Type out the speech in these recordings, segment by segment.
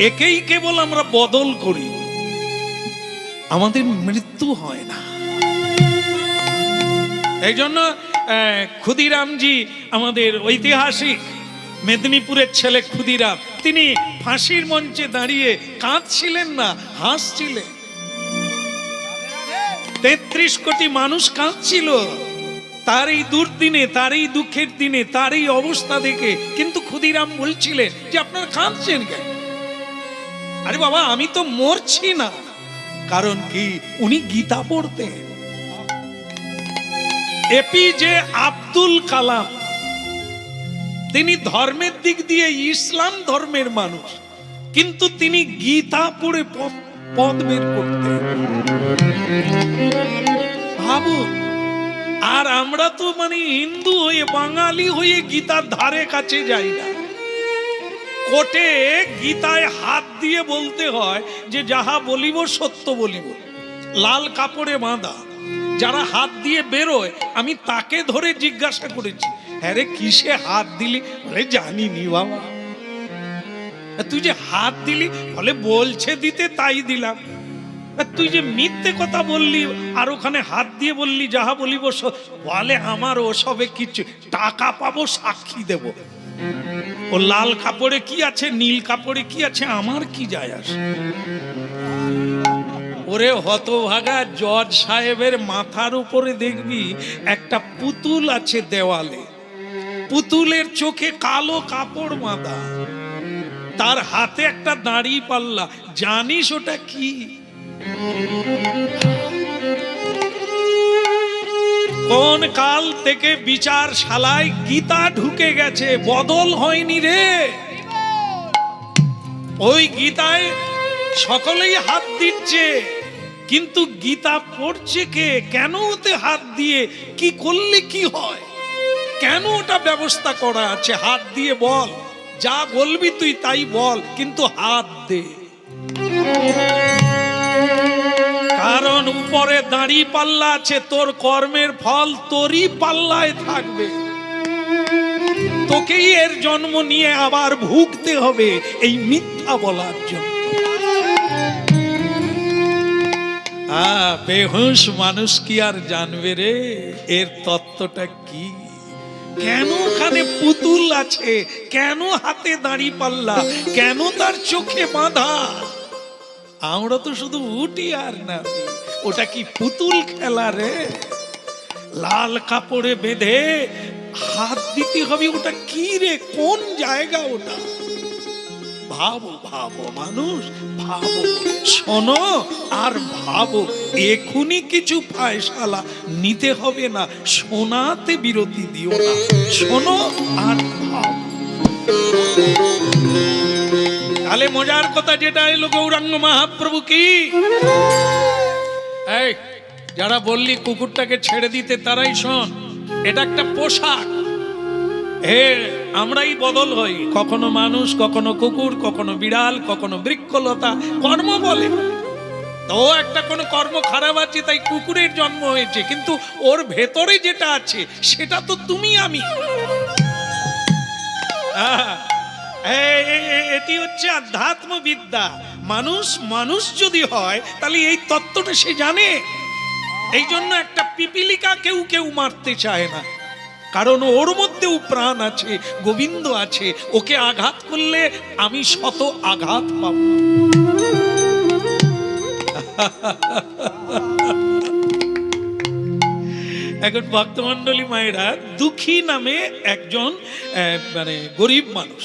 একেই কেবল আমরা বদল করি, আমাদের মৃত্যু হয় না। এই জন্য ক্ষুদিরামজি আমাদের ঐতিহাসিক মেদিনীপুরের ছেলে ক্ষুদিরাম, তিনি ফাঁসির মঞ্চে দাঁড়িয়ে কাঁদছিলেন না, হাসছিলেন। 33 কোটি মানুষ কাঁদছিল তার এই দুর্দিনে, তার এই দুঃখের দিনে, তার এই অবস্থা দেখে। কিন্তু ক্ষুদিরাম বলছিলেন যে আপনারা কাঁদছেন কেন? আরে বাবা, আমি তো মরছি না। কারণ কি? উনি গীতা পড়তেন। এপিজে আব্দুল কালাম, তিনি ধর্মের দিক দিয়ে ইসলাম ধর্মের মানুষ, কিন্তু তিনি গীতা পড়ে পদ বের করতেন। ভাবুন, আর আমরা তো মানে হিন্দু হয়ে, বাঙালি হয়ে গীতার ধারে কাছে যাই না। কোর্টে গীতায় হাত দিয়ে বলতে হয় যে যাহা বলিব সত্য বলিব, লাল কাপড়ে বাঁধা। যারা হাত দিয়ে বেরোয়, আমি তাকে ধরে জিজ্ঞাসা করেছি, হ্যাঁ রে কিসে হাত দিলি? বলে জানিনি বাবা। তুই যে হাত দিলি? বলে বলছে দিতে, তাই দিলাম। তুই যে মিথ্যে কথা বললি আর ওখানে হাত দিয়ে বললি যাহা বলিব, বলে আমার ওসবে কিছু, টাকা পাবো, সাক্ষী দেব। ও লাল কাপড়ে কি আছে, নীল কাপড়ে কি আছে, আমার কি যায় আসে? ওরে হতভাগা, জজ সাহেবের মাথার উপরে দেখবি একটা পুতুল আছে দেওয়ালে, পুতুলের চোখে কালো কাপড় বাঁধা, তার হাতে একটা দাড়ি পাল্লা। জানিস ওটা কি? কোন কাল থেকে বিচারশালায় গীতা ঢুকে গেছে, বদল হয়নি রে। ওই গীতায় সকলেই হাত দিচ্ছে, কিন্তু গীতা পড়ছে কে? কেন ওতে হাত দিয়ে কি করলে কি হয়? কেন ওটা ব্যবস্থা করা আছে? হাত দিয়ে বল, যা বলবি তুই তাই বল, কিন্তু হাত দে। কারণ উপরে দাঁড়ি পাল্লা আছে, তোর কর্মের ফল তোরই পাল্লায় থাকবে। তোকেই এর জন্ম নিয়ে আবার ভুগতে হবে এই মিথ্যা বলার জন্য। বেহুশ মানুষ কি আর জানবে রে এর তত্ত্বটা কি? কেন ওখানে পুতুল আছে? কেন হাতে দাঁড়ি পাল্লা? কেন তার চোখে বাঁধা? আমরা তো শুধু উঠি আর না, ওটা কি পুতুল খেলা রে? লাল কাপড়ে বেঁধে হাত দিতে হবে, ওটা কি রে? কোন জায়গা ওটা? ভাবো ভাবো মানুষ, ভাবো, শোনো আর ভাবো। এখুনি কিছু ফায়সালা নিতে হবে না, শোনাতে বিরতি দিও না। শোনো আর ভাবো। তাহলে মজার কথা যেটা এলো, গৌরাঙ্গ মহাপ্রভু কি এই যারা বললি কুকুরটাকে ছেড়ে দিতে, তারাই শোন, এটা একটা পোশাক। আমরাই বদল হই, কখনো মানুষ, কখনো কুকুর, কখনো বিড়াল, কখনো বৃক্ষলতা। কর্ম বলে তো একটা কোনো কর্ম খারাপ আছে তাই কুকুরের জন্ম হয়েছে, কিন্তু ওর ভেতরে যেটা আছে সেটা তো তুমি আমি। এটি হচ্ছে আধ্যাত্ম বিদ্যা। মানুষ মানুষ যদি হয় তাহলে এই তত্ত্বটা সে জানে। এই জন্য একটা পিপিলিকা কেউ কেউ মারতে চায় না, কারণ ওর মধ্যেও প্রাণ আছে, গোবিন্দ আছে। ওকে আঘাত করলে আমি শত আঘাত পাব। এখন ভক্তমণ্ডলী মায়েরা, দুঃখী নামে একজন মানে গরিব মানুষ,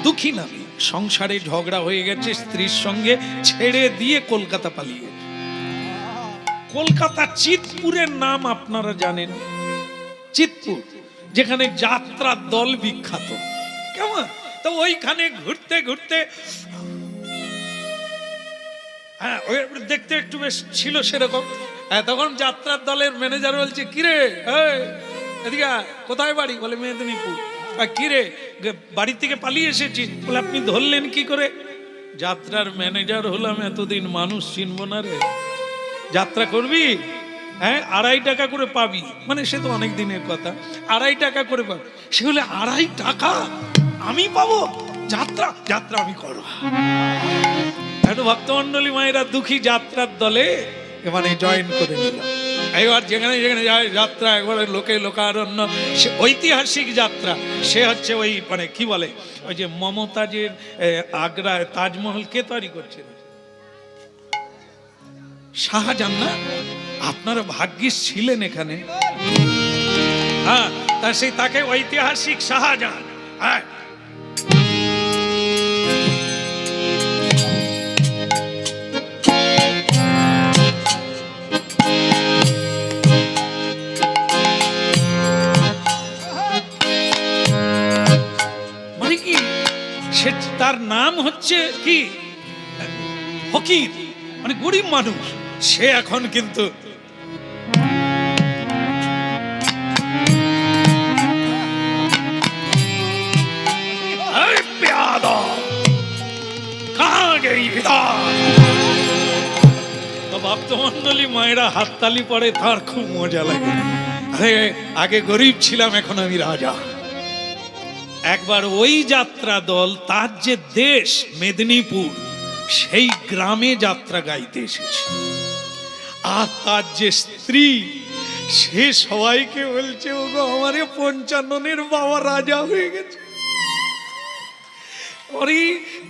দুঃখী নামে সংসারে ঝগড়া হয়ে গেছে, স্ত্রীর সঙ্গে ছেড়ে দিয়ে কলকাতা পালিয়ে। কলকাতা চিতপুরের নাম আপনারা জানেন, চিতপুর, যেখানে যাত্রার দল বিখ্যাত। কেমন তো ওইখানে ঘুরতে ঘুরতে, হ্যাঁ দেখতে একটু বেশ ছিল সেরকম। তখন যাত্রার দলের ম্যানেজার বলছে, কিরে এদিকে কোথায় বাড়ি? বলে মেদিনীপুর। কিরে বাড়ি থেকে পালিয়ে এসেছি? বলে আপনি ধরলেন কি করে? যাত্রার ম্যানেজার হলাম, এতদিন মানুষ চিনবো না রে? যাত্রা করবি, হ্যাঁ 2.5 টাকা করে পাবি। মানে সে তো অনেক দিনের কথা, 2.5 টাকা করে পাবি। সে বলে 2.5 টাকা আমি পাবো? যাত্রা যাত্রা আমি করব। একটু ভক্তমন্ডলী মায়েরা দুঃখী যাত্রার দলে মানে জয়েন করে নিল। এবার যেখানে যেখানে যায় যাত্রা, একবারে লোকে লোকারণ্য, সে ঐতিহাসিক যাত্রা। সে হচ্ছে ওই মানে কি বলে, ওই যে মমতাজের আগ্রায় তাজমহল কে তৈরি করছিল? শাহজাহান না? আপনারা ভাগ্যিস ছিলেন এখানে। হ্যাঁ, তা সেই তাকে ঐতিহাসিক শাহজাহান। হ্যাঁ, মানে কি, সে তার নাম হচ্ছে কি ফকির, মানে গরিব মানুষ। সে এখন কিন্তু ভক্তমন্ডলী মায়েরা হাততালি পড়ে, তার খুব মজা লাগে। আরে আগে গরিব ছিলাম, এখন আমি রাজা। একবার ওই যাত্রা দল তার যে দেশ মেদিনীপুর, সেই গ্রামে যাত্রা গাইতে এসেছে। আর তার যে স্ত্রী, সে সবাইকে বলছে, ওগো আমারে 55 বাবা রাজা হয়ে গেছে।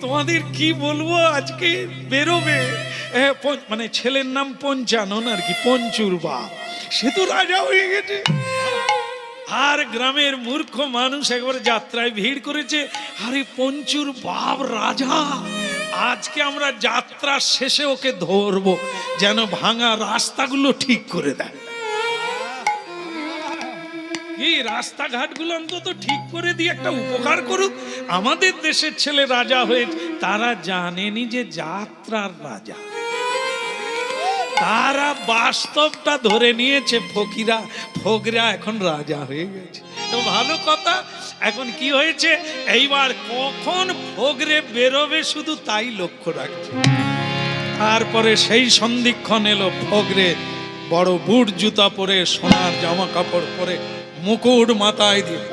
তোমাদের কি বলবো, আজকে বেরোবে মানে ছেলের নাম 55 আর কি, পঞ্চুর বাপ, সে তো রাজা হয়ে গেছে। আর গ্রামের মূর্খ মানুষ একবার যাত্রায় ভিড় করেছে, আরে পঞ্চুর বাপ রাজা, আজকে আমরা যাত্রা শেষে ওকে ধরবো, যেন ভাঙা রাস্তাগুলো ঠিক করে দেয়। এই রাস্তাঘাটগুলো অন্তত ঠিক করে দিয়ে একটা উপকার করুক। আমাদের দেশের ছেলে রাজা হয়ে, তারা জানেনি যে যাত্রার রাজা, তারা বাস্তবটা ধরে নিয়েছে। ফকিরা এখন রাজা হয়ে গেছে। তো ভালো কথা। এখন কি হয়েছে, এইবার কখন ফগরে বেরোবে শুধু তাই লক্ষ্য রাখছে। তারপরে সেই সন্ধিক্ষণ এলো, ফগরে বড় বুট জুতা পরে, সোনার জামা কাপড় পরে, মুকুট মাথায় দিয়ে,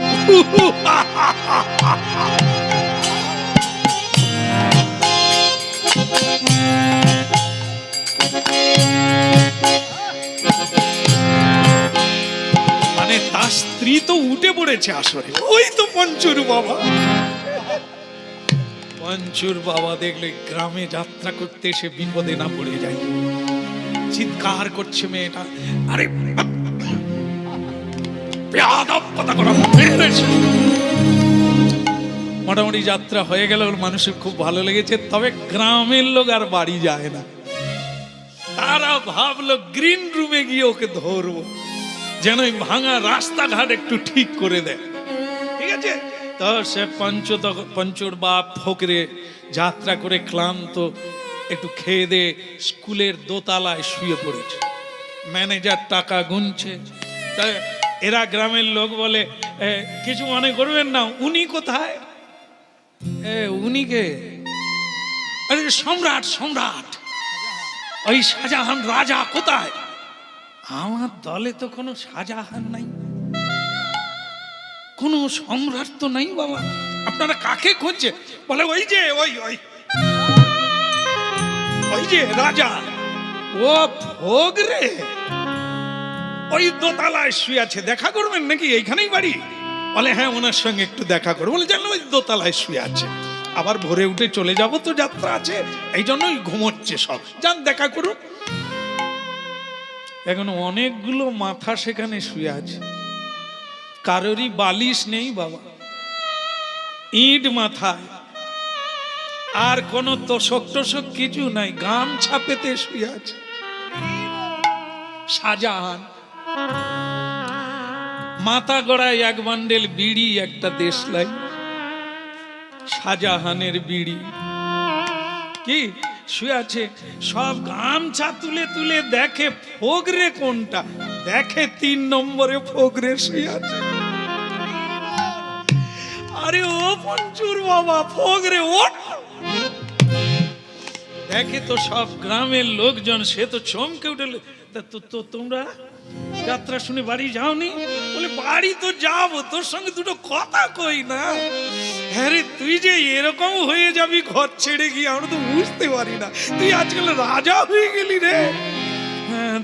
মানে তার স্ত্রী তো উঠে পড়েছে আসরে। ওই তো পঞ্চুর বাবা। পঞ্চুর বাবা দেখলে গ্রামে যাত্রা করতে এসে বিপদে না পড়ে যায়, চিৎকার করছে মেয়েটা, আরে মোটামুটি যাত্রা হয়ে গেল, মানুষের খুব ভালো লেগেছে। তবে গ্রামের লোক আর বাড়ি যায় না, তারা ভাবলো গ্রিন রুমে গিয়ে ওকে ধরবো, যেন ভাঙা রাস্তাঘাট একটু ঠিক করে দেয়। ঠিক আছে, তো সে পঞ্চুর বাপ ফকরে যাত্রা করে ক্লান্ত, একটু খেয়ে দে স্কুলের দোতলায় শুয়ে পড়েছে। ম্যানেজার টাকা গুনছে। তাই এরা গ্রামের লোক বলে, কিছু মনে করবেন না, উনি কোথায়? উনি কে? আরে সম্রাট, সম্রাট, ওই শাহজাহান রাজা কোথায়? আমার দলে তো কোনো শাহজাহান নাই, কোনো সম্রাট তো নাই বাবা, আপনারা কাকে খুঁজছে? বলে ওই যে ওই ওই ওই যে রাজা, ও ফগরে ওই দোতলায় শুয়ে আছে, দেখা করবেন নাকি? এইখানেই বাড়ি? বলে হ্যাঁ, ওনার সঙ্গে একটু দেখা করবো। বলে জানো ওই দোতলায় শুয়ে আছে, আবার ভোরে উঠে চলে যাব তো, যাত্রা আছে, এই জন্যই ঘুমোচ্ছে সব, যান দেখা করুন। এখন অনেকগুলো মাথা সেখানে শুয়ে আছে, কারোরই বালিশ নেই বাবা, ইট মাথায়, আর কোনো তোষক টোষক কিছু নাই, গামছা পেতে শুয়ে আছে শাহজাহান। মাথা গড়ায় এক বান্ডেল বিড়ি, একটা দেশলাই, শাহজাহানের বিড়ি, কি শুয়ে আছে। সব গামছা তুলে তুলে দেখে ফগরে কোনটা, দেখে 3 নম্বরে ফগরে শুয়ে আছে। আরে ও পঞ্চুর বাবা, ফগরে ওঠ! দেখে তো সব গ্রামের লোকজন, সে তো চমকে উঠল। তোমরা যাত্রা শুনে বাড়ি যাওনি? বলে বাড়ি তো যাবো, তোর সঙ্গে দুটো কথা কই না। হ্যাঁ রে, তুই যে এরকম হয়ে যাবি ঘর ছেড়ে গিয়ে আমরা তো বুঝতে পারি না। তুই আজকাল রাজা হয়ে গেলি রে। হ্যাঁ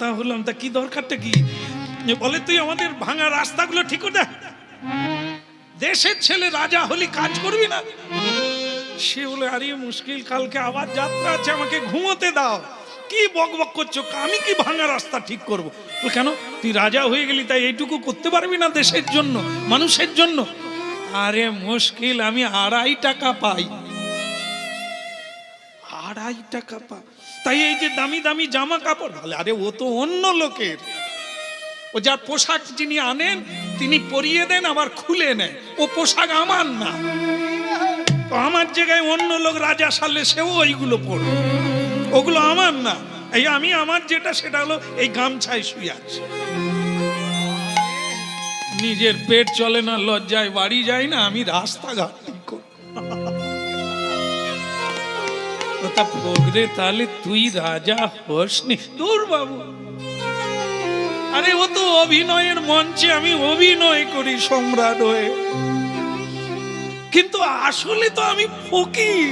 তা হলাম, তা কি দরকারটা কি? বলে তুই আমাদের ভাঙা রাস্তাগুলো ঠিক করে দে। দেশের ছেলে রাজা হলি কাজ করবি না? সে বলে আরে মুশকিল, কালকে আবার যাত্রা আছে, আমাকে ঘুমোতে দাও। কি বক বক করছো? আমি কি ভাঙা রাস্তা ঠিক করবো? কেন, তুই রাজা হয়ে গেলি তাই এইটুকু করতে পারবি না দেশের জন্য, মানুষের জন্য? আরে মুশকিল, আমি 2.5 টাকা পাই। 2.5 টাকা পা, তাই এই যে দামি দামি জামা কাপড়। আরে ও তো অন্য লোকের, ও যার পোশাক যিনি আনেন তিনি পরিয়ে দেন আবার খুলে নেন, ও পোশাক আমার না। তো আমার জায়গায় অন্য লোক রাজা সারলে সেও ওইগুলো পরবে, ওগুলো আমার না। এই আমি আমার যেটা সেটা হলো এই গামছায় শুয়ে আছে। নিজের পেট চলে না, লজ্জায় বাড়ি যায় না, আমি রাস্তাঘাট ঠিক করব। তাহলে তুই রাজা হসনি? দূর বাবু, আরে ও তো অভিনয়ের মঞ্চে আমি অভিনয় করি সম্রাট হয়ে, কিন্তু আসলে তো আমি ফকির।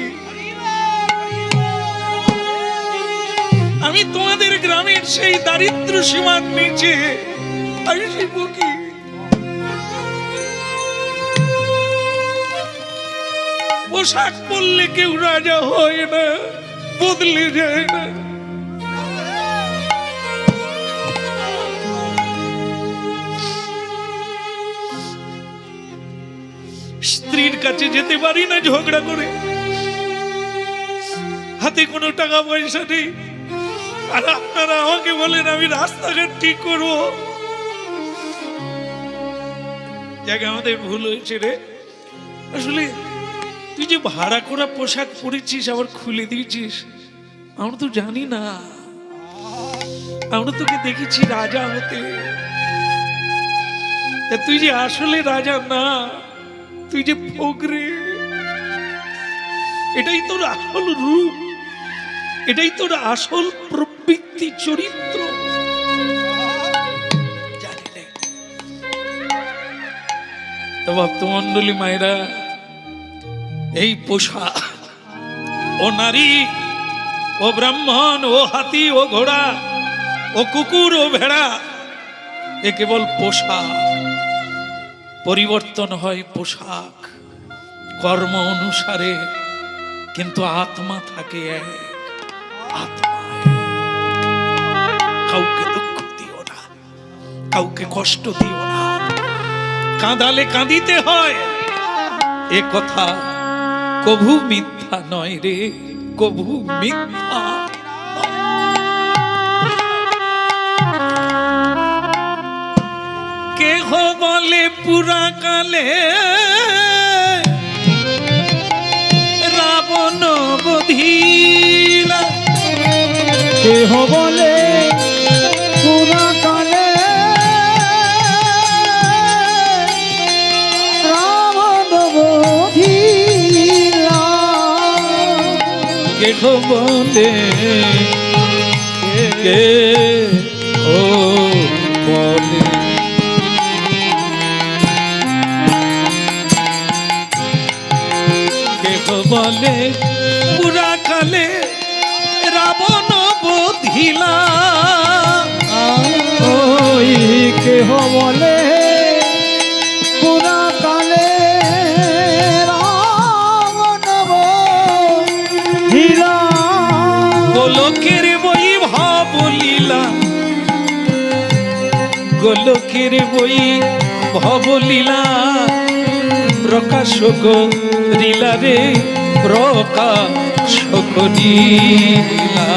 আমি তোমাদের গ্রামের সেই দারিদ্র সীমার নিচে আমি সেই ফকির। পোশাক পরলে কেউ রাজা হয় না, বদলে যায় না। স্ত্রীর কাছে যেতে পারি না ঝগড়া করে, হাতে কোনো টাকা পয়সা নেই, আর আপনারা আমাকে বলেন আমি রাস্তাঘাট ঠিক করবো। জায়গা আমাদের ভুল হয়েছে রে। আসলে তুই যে ভাড়া করা পোশাক পরেছিস আবার খুলে দিয়েছিস, আমরা তো জানি না। আমরা তোকে দেখেছি রাজা হতে, তুই যে আসলে রাজা না, তুই যে ফকরে। এটাই তোর আসল রূপ, এটাই তোর আসল প্রবৃত্তি, চরিত্র। জানিলে তো ভক্তমন্ডলী মায়েরা, এই পোশাক, ও নারী, ও ব্রাহ্মণ, ও হাতি, ও ঘোড়া, ও কুকুর, ও ভেড়া, এ কেবল পোশাক। পরিবর্তন হয় পোশাক কর্ম অনুসারে, কিন্তু আত্মা থাকে এক। আত্মা কাউকে দুঃখ দিও না, কাউকে কষ্ট দিও না, কাঁদালে কাঁদিতে হয়, এ কথা কভু মিথ্যা নয় রে, কভু মিথ্যা। কেহ বলে পুরা কালে রাবণ বধিলা, কেহ বলে পুরা কালে রাবণ বধিলা, কেহ বলে কে ও বলে বলে পুরা কালে রাবণ বধিলা। ওই কেহ বলে পুরা কালে রাবণ বধিলা, গোলকের বই ভবলীলা, গোলকের বই ভবলীলা, প্রকাশ করিলা রে, প্রকাশ করিলা।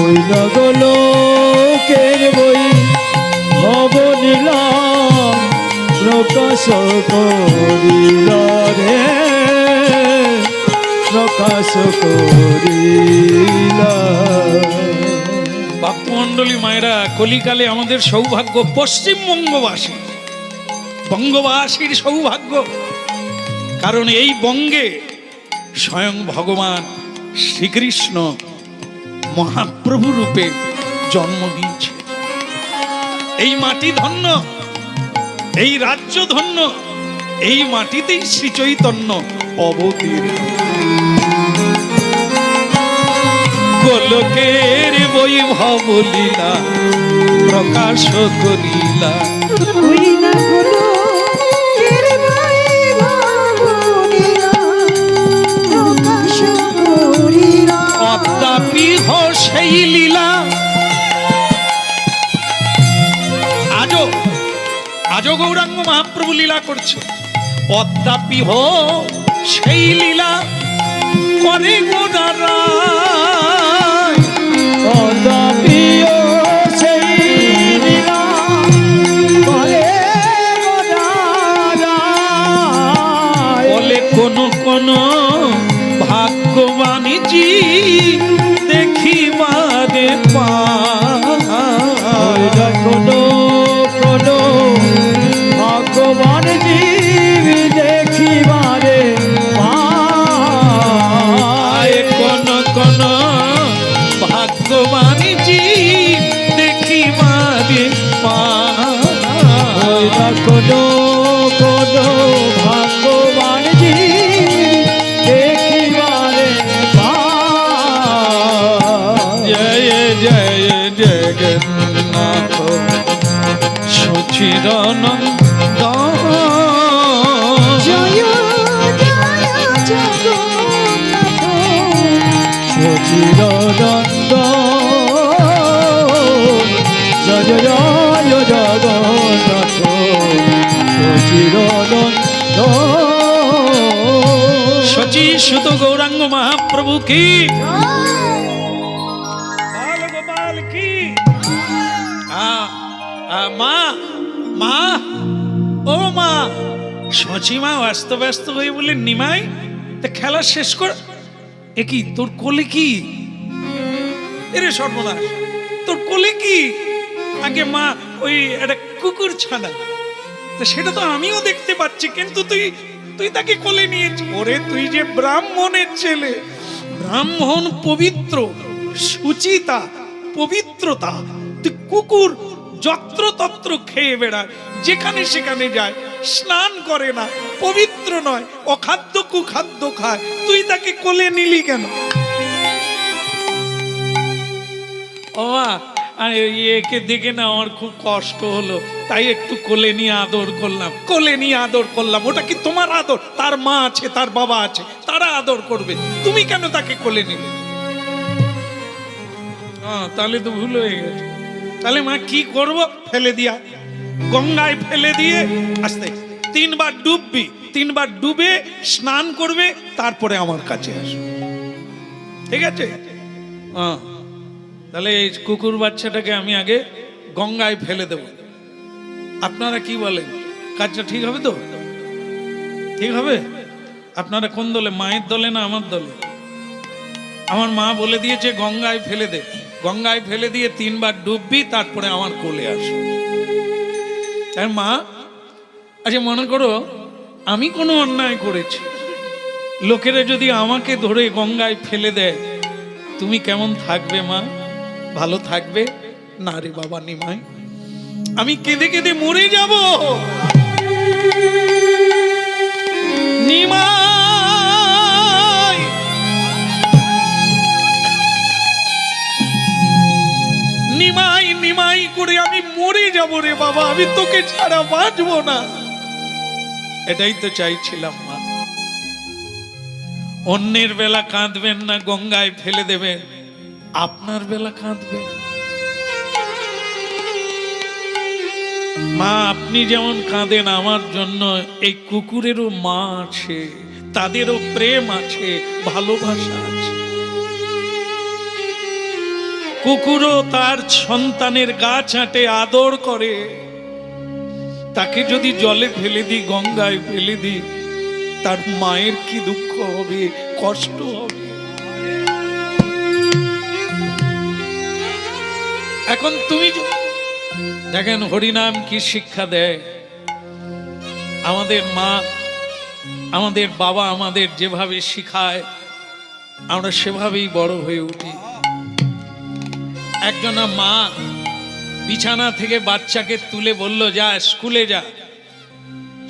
ওই গোলকের বই ভবলীলা, প্রকাশ করিলা রে, প্রকাশ করিলা। ভক্তমন্ডলী মায়েরা, কলিকালে আমাদের সৌভাগ্য পশ্চিমবঙ্গবাসী, বঙ্গবাসীর সৌভাগ্য, কারণ এই বঙ্গে স্বয়ং ভগবান শ্রীকৃষ্ণ মহাপ্রভু রূপে জন্ম নিয়েছে। এই মাটি ধন্য, এই রাজ্য ধন্য, এই মাটিতেই শ্রী চৈতন্য অবতীর্ণ। গোলকের বৈভব লীলা প্রকাশ করিলা, অদ্যাপি সেই লীলা আজও গৌরাঙ্গ মহাপ্রভু লীলা করছে। অদ্যাপি সেই লীলা করে গোদারা, অদ্যাপি সেই লীলা করে গোদারায়। বলে কোন কোন ভাগ্যবানী জি দেখিবারে পায়, কোনো কোনো ভগবান জীব দেখিবারে পায়। কোন কোন ভাগ্যবানী জি দেখিবারে পায়, কোনো কোনো ভগবান জীব দেখিবারে পায়। জয় জয় জগন্নাথ সচিদানন্দ, জয় জয় জগন্নাথ সচিদানন্দ, জয় জয় জগন্নাথ সচিদানন্দ। সচি সুত গৌরাঙ্গ মহাপ্রভু কি, বাল গোপাল কি। মা মা ও মা, সচি মা ব্যস্ত ব্যস্ত হয়ে বলে নিমাই তা খেলা শেষ কর। এ কি তোর কোলে কি? এরে সর্বনাশ, তোর কোলে কি? আগে মা ওই একটা কুকুর ছানা, তো সেটা তো আমিও দেখতে পাচ্ছি, কিন্তু তুই তুই তাকে কোলে নিয়েছিস। ওরে তুই যে ব্রাহ্মণের ছেলে, ব্রাহ্মণ পবিত্র, সুচিতা, পবিত্রতা, তুই কুকুর যত্রতত্র খেয়ে বেড়ায়, যেখানে সেখানে যায়, স্নান করে না, পবিত্র নয়, অখাদ্য কুখাদ্য খায়, তুই তাকে কোলে নিলি কেন? ও আর একে দেখে না আমার খুব কষ্ট হলো, তাই একটু কোলে নিয়ে আদর করলাম, কোলে নিয়ে আদর করলাম। ওটা কি তোমার আদর? তার মা আছে, তার বাবা আছে, তারা আদর করবে, তুমি কেন তাকে কোলে নিলে? তাহলে তো ভুল হয়ে গেছে। তাহলে মা কি করব? ফেলে দিয়া, গঙ্গায় ফেলে দিয়ে আসতে 3 বার ডুববি, 3 বার ডুবে স্নান করবে, তারপরে আমার কাছে আসবে, ঠিক আছে? তাহলে এই কুকুর বাচ্চাটাকে আমি আগে গঙ্গায় ফেলে দেব। আপনারা কি বলেন, কাজটা ঠিক হবে তো? ঠিক হবে? আপনারা কোন দলে, মায়ের দলে না আমার দলে? আমার মা বলে দিয়েছে গঙ্গায় ফেলে দে, গঙ্গায় ফেলে দিয়ে 3 বার ডুববি, তারপরে আমার কোলে আসো। তাই মা, আচ্ছা মনে করো আমি কোনো অন্যায় করেছি, লোকেরা যদি আমাকে ধরে গঙ্গায় ফেলে দেয়, তুমি কেমন থাকবে মা? ভালো থাকবে না রে বাবা নিমাই? আমি কেঁদে কেঁদে মরে যাব। নিমাই, নিমাই নিমাই করে আমি মরে যাব রে বাবা, আমি তোকে ছাড়া বাঁচবো না। এটাই তো চাইছিলাম মা। অন্যের বেলা কাঁদবেন না, গঙ্গায় ফেলে দেবেন, আপনার বেলা কাঁদবেন। মা আপনি যেমন কাঁদেন আমার জন্য, এই কুকুরেরও মা আছে, তাদেরও প্রেম আছে, ভালোবাসা আছে। কুকুরও তার সন্তানের গা চাটে, আদর করে। তাকে যদি জলে ফেলে দিই, গঙ্গায় ফেলে দিই, তার মায়ের কি দুঃখ হবে, কষ্ট হবে। এখন তুমি দেখেন হরিনাম কি শিক্ষা দেয়। আমাদের মা, আমাদের বাবা আমাদের যেভাবে শিখায়, আমরা সেভাবেই বড় হয়ে উঠি। একজনা মা বিছানা থেকে বাচ্চাকে তুলে বলল, যা স্কুলে যা,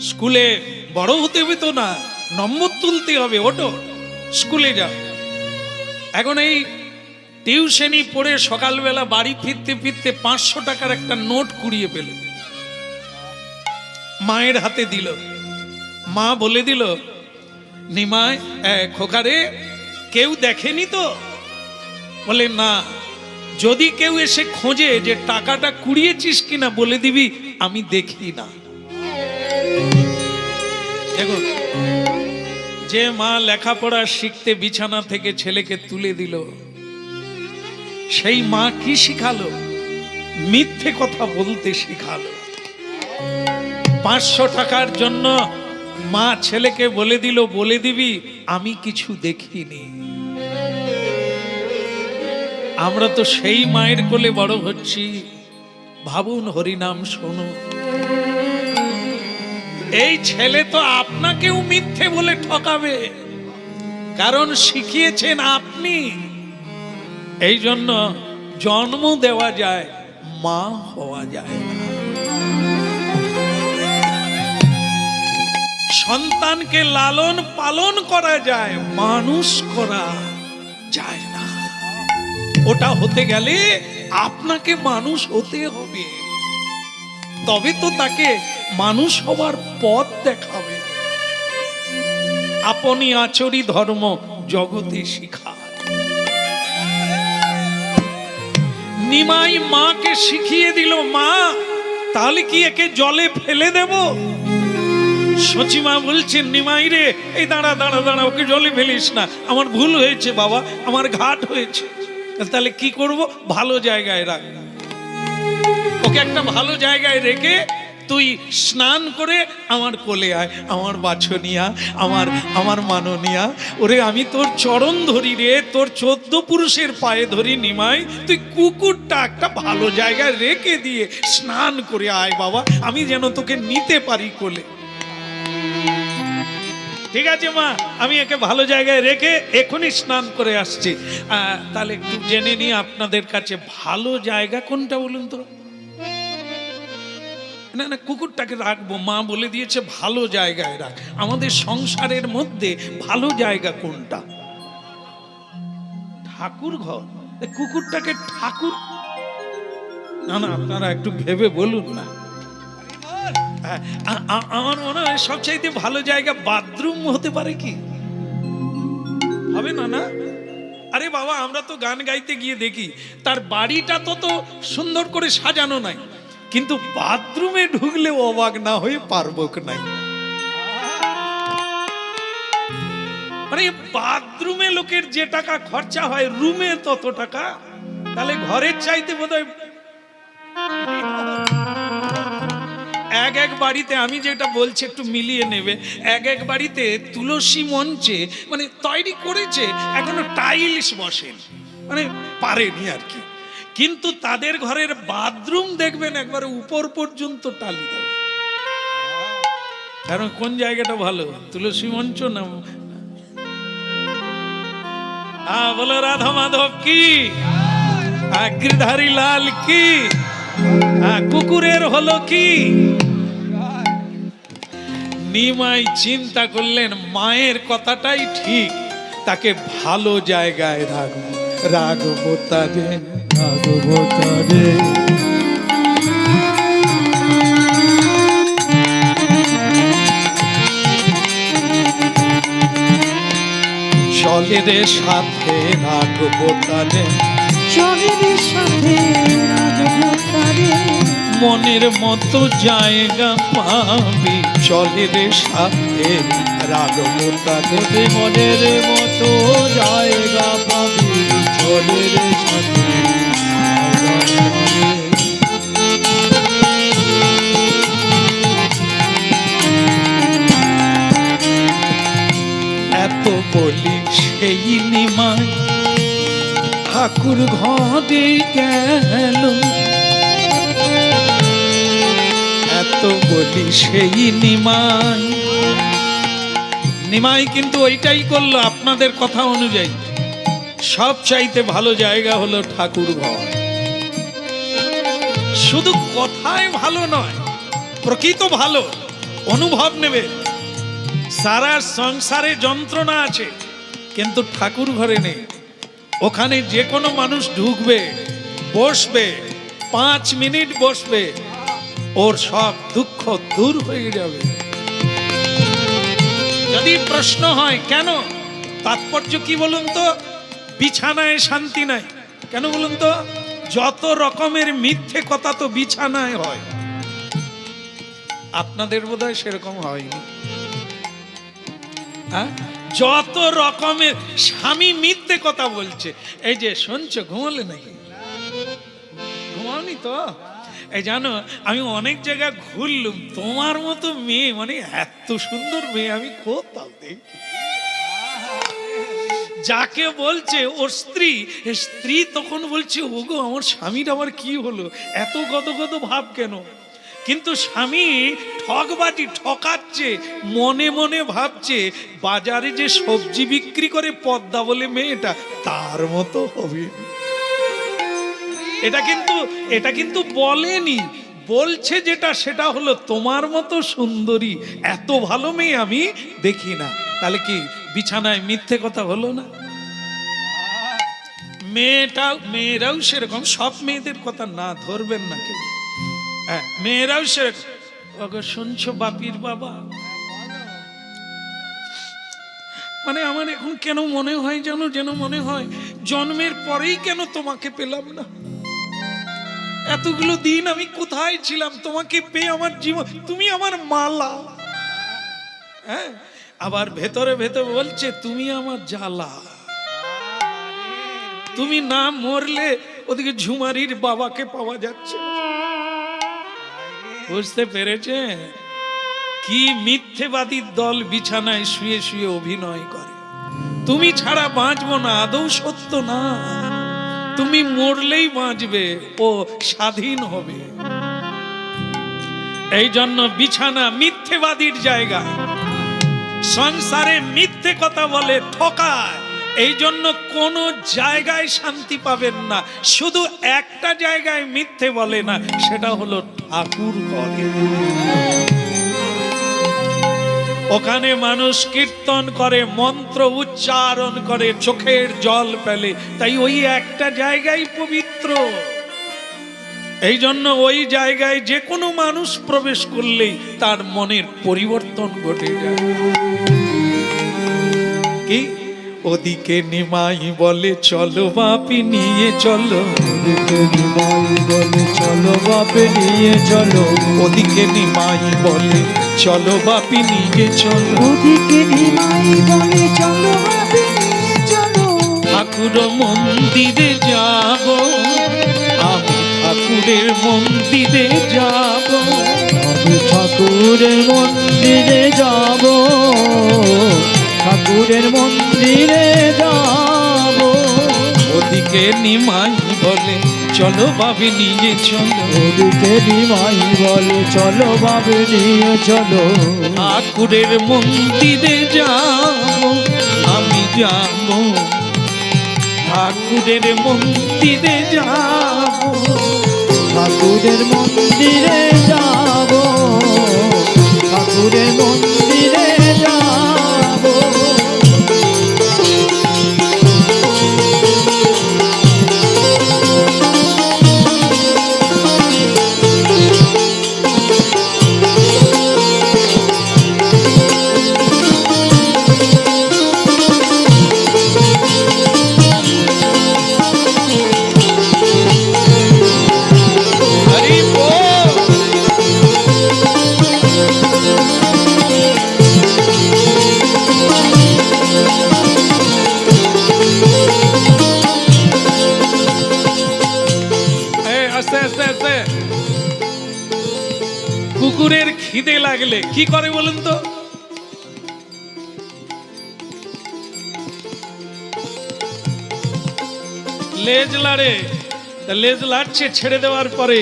স্কুলে বড় হতে হবে তো না, নম্বর তুলতে হবে, ওটো স্কুলে যা। এখন এই টিউশনি পড়ে সকালবেলা বাড়ি ফিরতে ফিরতে 500 টাকার একটা নোট কুড়িয়ে পেল, মায়ের হাতে দিল। মা বলে দিল, নিমাই খোকারে কেউ দেখেনি তো? বলে না, যদি কেউ এসে খোঁজে যে টাকাটা কুড়িয়েছিস কিনা বলে দিবি আমি দেখি না। দেখুন, যে মা লেখাপড়া শিখতে বিছানা থেকে ছেলেকে তুলে দিল, সেই মা কি শিখালো? মিথ্যে কথা বলতে শিখালো। 500 টাকার জন্য মা ছেলেকে বলে দিল, বলে দিবি আমি কিছু দেখিনি। আমরা তো সেই মায়ের কোলে বড় হচ্ছি। ভাবুন, হরিনাম শোনো। এই ছেলে তো আপনাকেও মিথ্যে বলে ঠকাবে, কারণ শিখিয়েছেন আপনি। এই জন্য জন্ম দেওয়া যায়, মা হওয়া যায় না। সন্তানকে লালন পালন করা যায়, মানুষ করা যায় না। ওটা হতে গেলে আপনাকে মানুষ হতে হবে, তবে তো তাকে মানুষ হবার পথ দেখাবে। আপনি আচরি ধর্ম জগতে শিখা। নিমাই মাকে শিখিয়ে দিল, মা তাহলে কি একে জলে ফেলে দেব? সচিমা বলছেন, নিমাই রে, এই দাঁড়া দাঁড়া দাঁড়া, ওকে জলে ফেলিস না, আমার ভুল হয়েছে বাবা, আমার ঘাট হয়েছে। তাহলে কি করব? ভালো জায়গায় রাখ, ওকে একটা ভালো জায়গায় রেখে তুই স্নান করে আমার কোলে আয়, আমার বাছনিয়া, আমার মাননিয়া। ওরে আমি তোর চরণ ধরি রে, তোর 14 পুরুষের পায়ে ধরি। নিমাই, তুই কুকুরটা একটা ভালো জায়গায় রেখে দিয়ে স্নান করে আয় বাবা, আমি যেন তোকে নিতে পারি কোলে। ঠিক আছে মা, আমি একে ভালো জায়গায় রেখে এখনই স্নান করে আসছি। তাহলে একটু জেনে নিই আপনাদের কাছে, ভালো জায়গা কোনটা বলুন তো? না না, কুকুরটাকে রাখবো, মা বলে দিয়েছে ভালো জায়গায় রাখ। আমাদের সংসারের মধ্যে ভালো জায়গা কোনটা? ঠাকুর ঘর। কুকুরটাকে ঠাকুর, না না, আপনারা একটু ভেবে বলুন না। আমার মনে হয় সবচাইতে ভালো জায়গা বাথরুম হতে পারে। কি হবে না? না, আরে বাবা, আমরা তো গান গাইতে গিয়ে দেখি তার বাড়িটা তো সুন্দর করে সাজানো নাই, কিন্তু বাথরুমে ঢুকলে অবাক না হয়ে পারবো নাই। মানে বাথরুমে লোকের যে টাকা খরচা হয়, রুমে তত টাকা। তাহলে ঘরের চাইতে বোধহয় এক বাড়িতে, আমি যেটা বলছি একটু মিলিয়ে নেবে, এক বাড়িতে তুলসী মঞ্চে মানে তৈরি করেছে, এখনো টাইলস বসেন, মানে পারেনি আর কি, কিন্তু তাদের ঘরের বাথরুম দেখবেন একবারে উপর পর্যন্ত টালি দেওয়া। কারণ কোন জায়গাটা ভালো, তুলসী মঞ্চ না? বলো রাধা মাধব কি, গিরধারী লাল কি, কুকুরের হলো কি। নিমাই চিন্তা করলেন, মায়ের কথাটাই ঠিক, তাকে ভালো জায়গায় রাখবো, রাখবো তারে, রাখবো তারে। জলের সাথে রাখবো তারে, জলের সাথে রাখবো তারে। মনের মতো জায়গা পাবি, জলের সাথে রাখবো তারে। মনের মতো জায়গা পাবি, জলের সাথে এত বলি সেই নিমাই ঠাকুর ঘরে গেল, এত বলি সেই নিমাই। নিমাই কিন্তু ওইটাই করলো আপনাদের কথা অনুযায়ী। সব চাইতে ভালো জায়গা হলো ঠাকুর ঘর। শুধু কথায় ভালো নয়, প্রকৃত ভালো অনুভব নেবে। সারা সংসারে যন্ত্রণা আছে, কিন্তু ঠাকুর ঘরে নেই। ওখানে যে কোনো মানুষ ঢুকবে, বসবে, 5 মিনিট বসবে, ওর সব দুঃখ দূর হয়ে যাবে। যদি প্রশ্ন হয় কেন, তাৎপর্য কি বলুন তো? বিছানায় শান্তি নাই কেন বলুন তো? যত রকমের মিথ্যে কথা তো বিছানায় হয়, আপনাদের বোধহয় সেরকম হয়নি। হ্যাঁ, যত রকমের স্বামী মিথ্যে কথা বলছে। এই যে শুনছো, ঘুমালে নাকি? ঘুমাওনি তো? এই জানো, আমি অনেক জায়গায় ঘুরলুম, তোমার মতো মেয়ে, মানে এত সুন্দর মেয়ে আমি কোথাও দেখি। যাকে বলছে ওর স্ত্রী, স্ত্রী তখন বলছে, ওগো আমার স্বামীর আবার কি হলো, এত গদগদ ভাব কেন? কিন্তু স্বামী ঠকবাজি ঠকাচ্ছে, মনে মনে ভাবছে বাজারে যে সবজি বিক্রি করে পদ্মা বলে মেয়েটা, তার মতো হবে। এটা কিন্তু বলেনি, বলছে যেটা সেটা হলো তোমার মতো সুন্দরী, এত ভালো মেয়ে আমি দেখি না। তাহলে কি বিছানায় মিথ্যে কথা হলো না? মেয়েরাও সেরকম, সব মেয়েদের কথা না ধরবেন না কেউ। হ্যাঁ, মেয়েরাও সেরকম। ওগো শুনছো বাপির বাবা, মানে আমার এখন কেন মনে হয় জানো, যেন মনে হয় জন্মের পরেই কেন তোমাকে পেলাম না। এতগুলো দিন আমি কোথায় ছিলাম, তোমাকে পেয়ে আমার জীবন, তুমি আমার মালা। হ্যাঁ, আবার ভেতরে ভেতরে বলছে তুমি আমার জ্বালা। তুমি না মরলে ওদিকে ঝুমারির বাবাকে পাওয়া যাচ্ছে। বুঝতে পেরেছে কি মিথ্যেবাদীর দল বিছানায় শুয়ে শুয়ে অভিনয় করে? তুমি ছাড়া বাঁচবো না, আদৌ সত্য না। তুমি মরলেই বাঁচবে, ও স্বাধীন হবে। এই জন্য বিছানা মিথ্যেবাদীর জায়গা। সংসারে মিথ্যে কথা বলে, ঠকায়, এই জন্য কোন জায়গায় শান্তি পাবেন না। শুধু একটা জায়গায় মিথ্যে বলে না, সেটা হলো ঠাকুর ঘরে। ওখানে মানুষ কীর্তন করে, মন্ত্র উচ্চারণ করে, চোখের জল ফেলে, তাই ওই একটা জায়গায় পবিত্র। এই জন্য ওই জায়গায় যে কোনো মানুষ প্রবেশ করলেই তার মনের পরিবর্তন ঘটে যায়। কি ওদিকে নিমাই বলে চলো বাপি নিয়ে চলো, ওদিকে নিমাই বলে চলো বাপে নিয়ে চলো, ওদিকে নিমাই বলে চলো বাপি নিয়ে চলো, ওদিকে নিমাই বলে চলো বাপে নিয়ে চলো। ঠাকুর মন্দিরে যাব, আমি ঠাকুরের মন্দিরে যাব, আমি ঠাকুরের মন্দিরে যাব, ঠাকুরের মন্দিরে যাব। ওদিকে নিমাই বলে চলো বাপি নিয়ে চলো, ওদিকে নিমাই বলে চলো বাপে নিয়ে চলো, ঠাকুরের মন্দিরে যাব, আমি যাব, ঠাকুরের মন্দিরে যাব, ঠাকুরের মন্দিরে যাব, ঠাকুরের মন্দিরে যাব। হরি বল। আস্তে আস্তে আস্তে। কুকুরের খিদে লাগলে কি করে বলুন তো? লেজ লাড়ে। তা লেজ লাড়ছে, ছেড়ে দেওয়ার পরে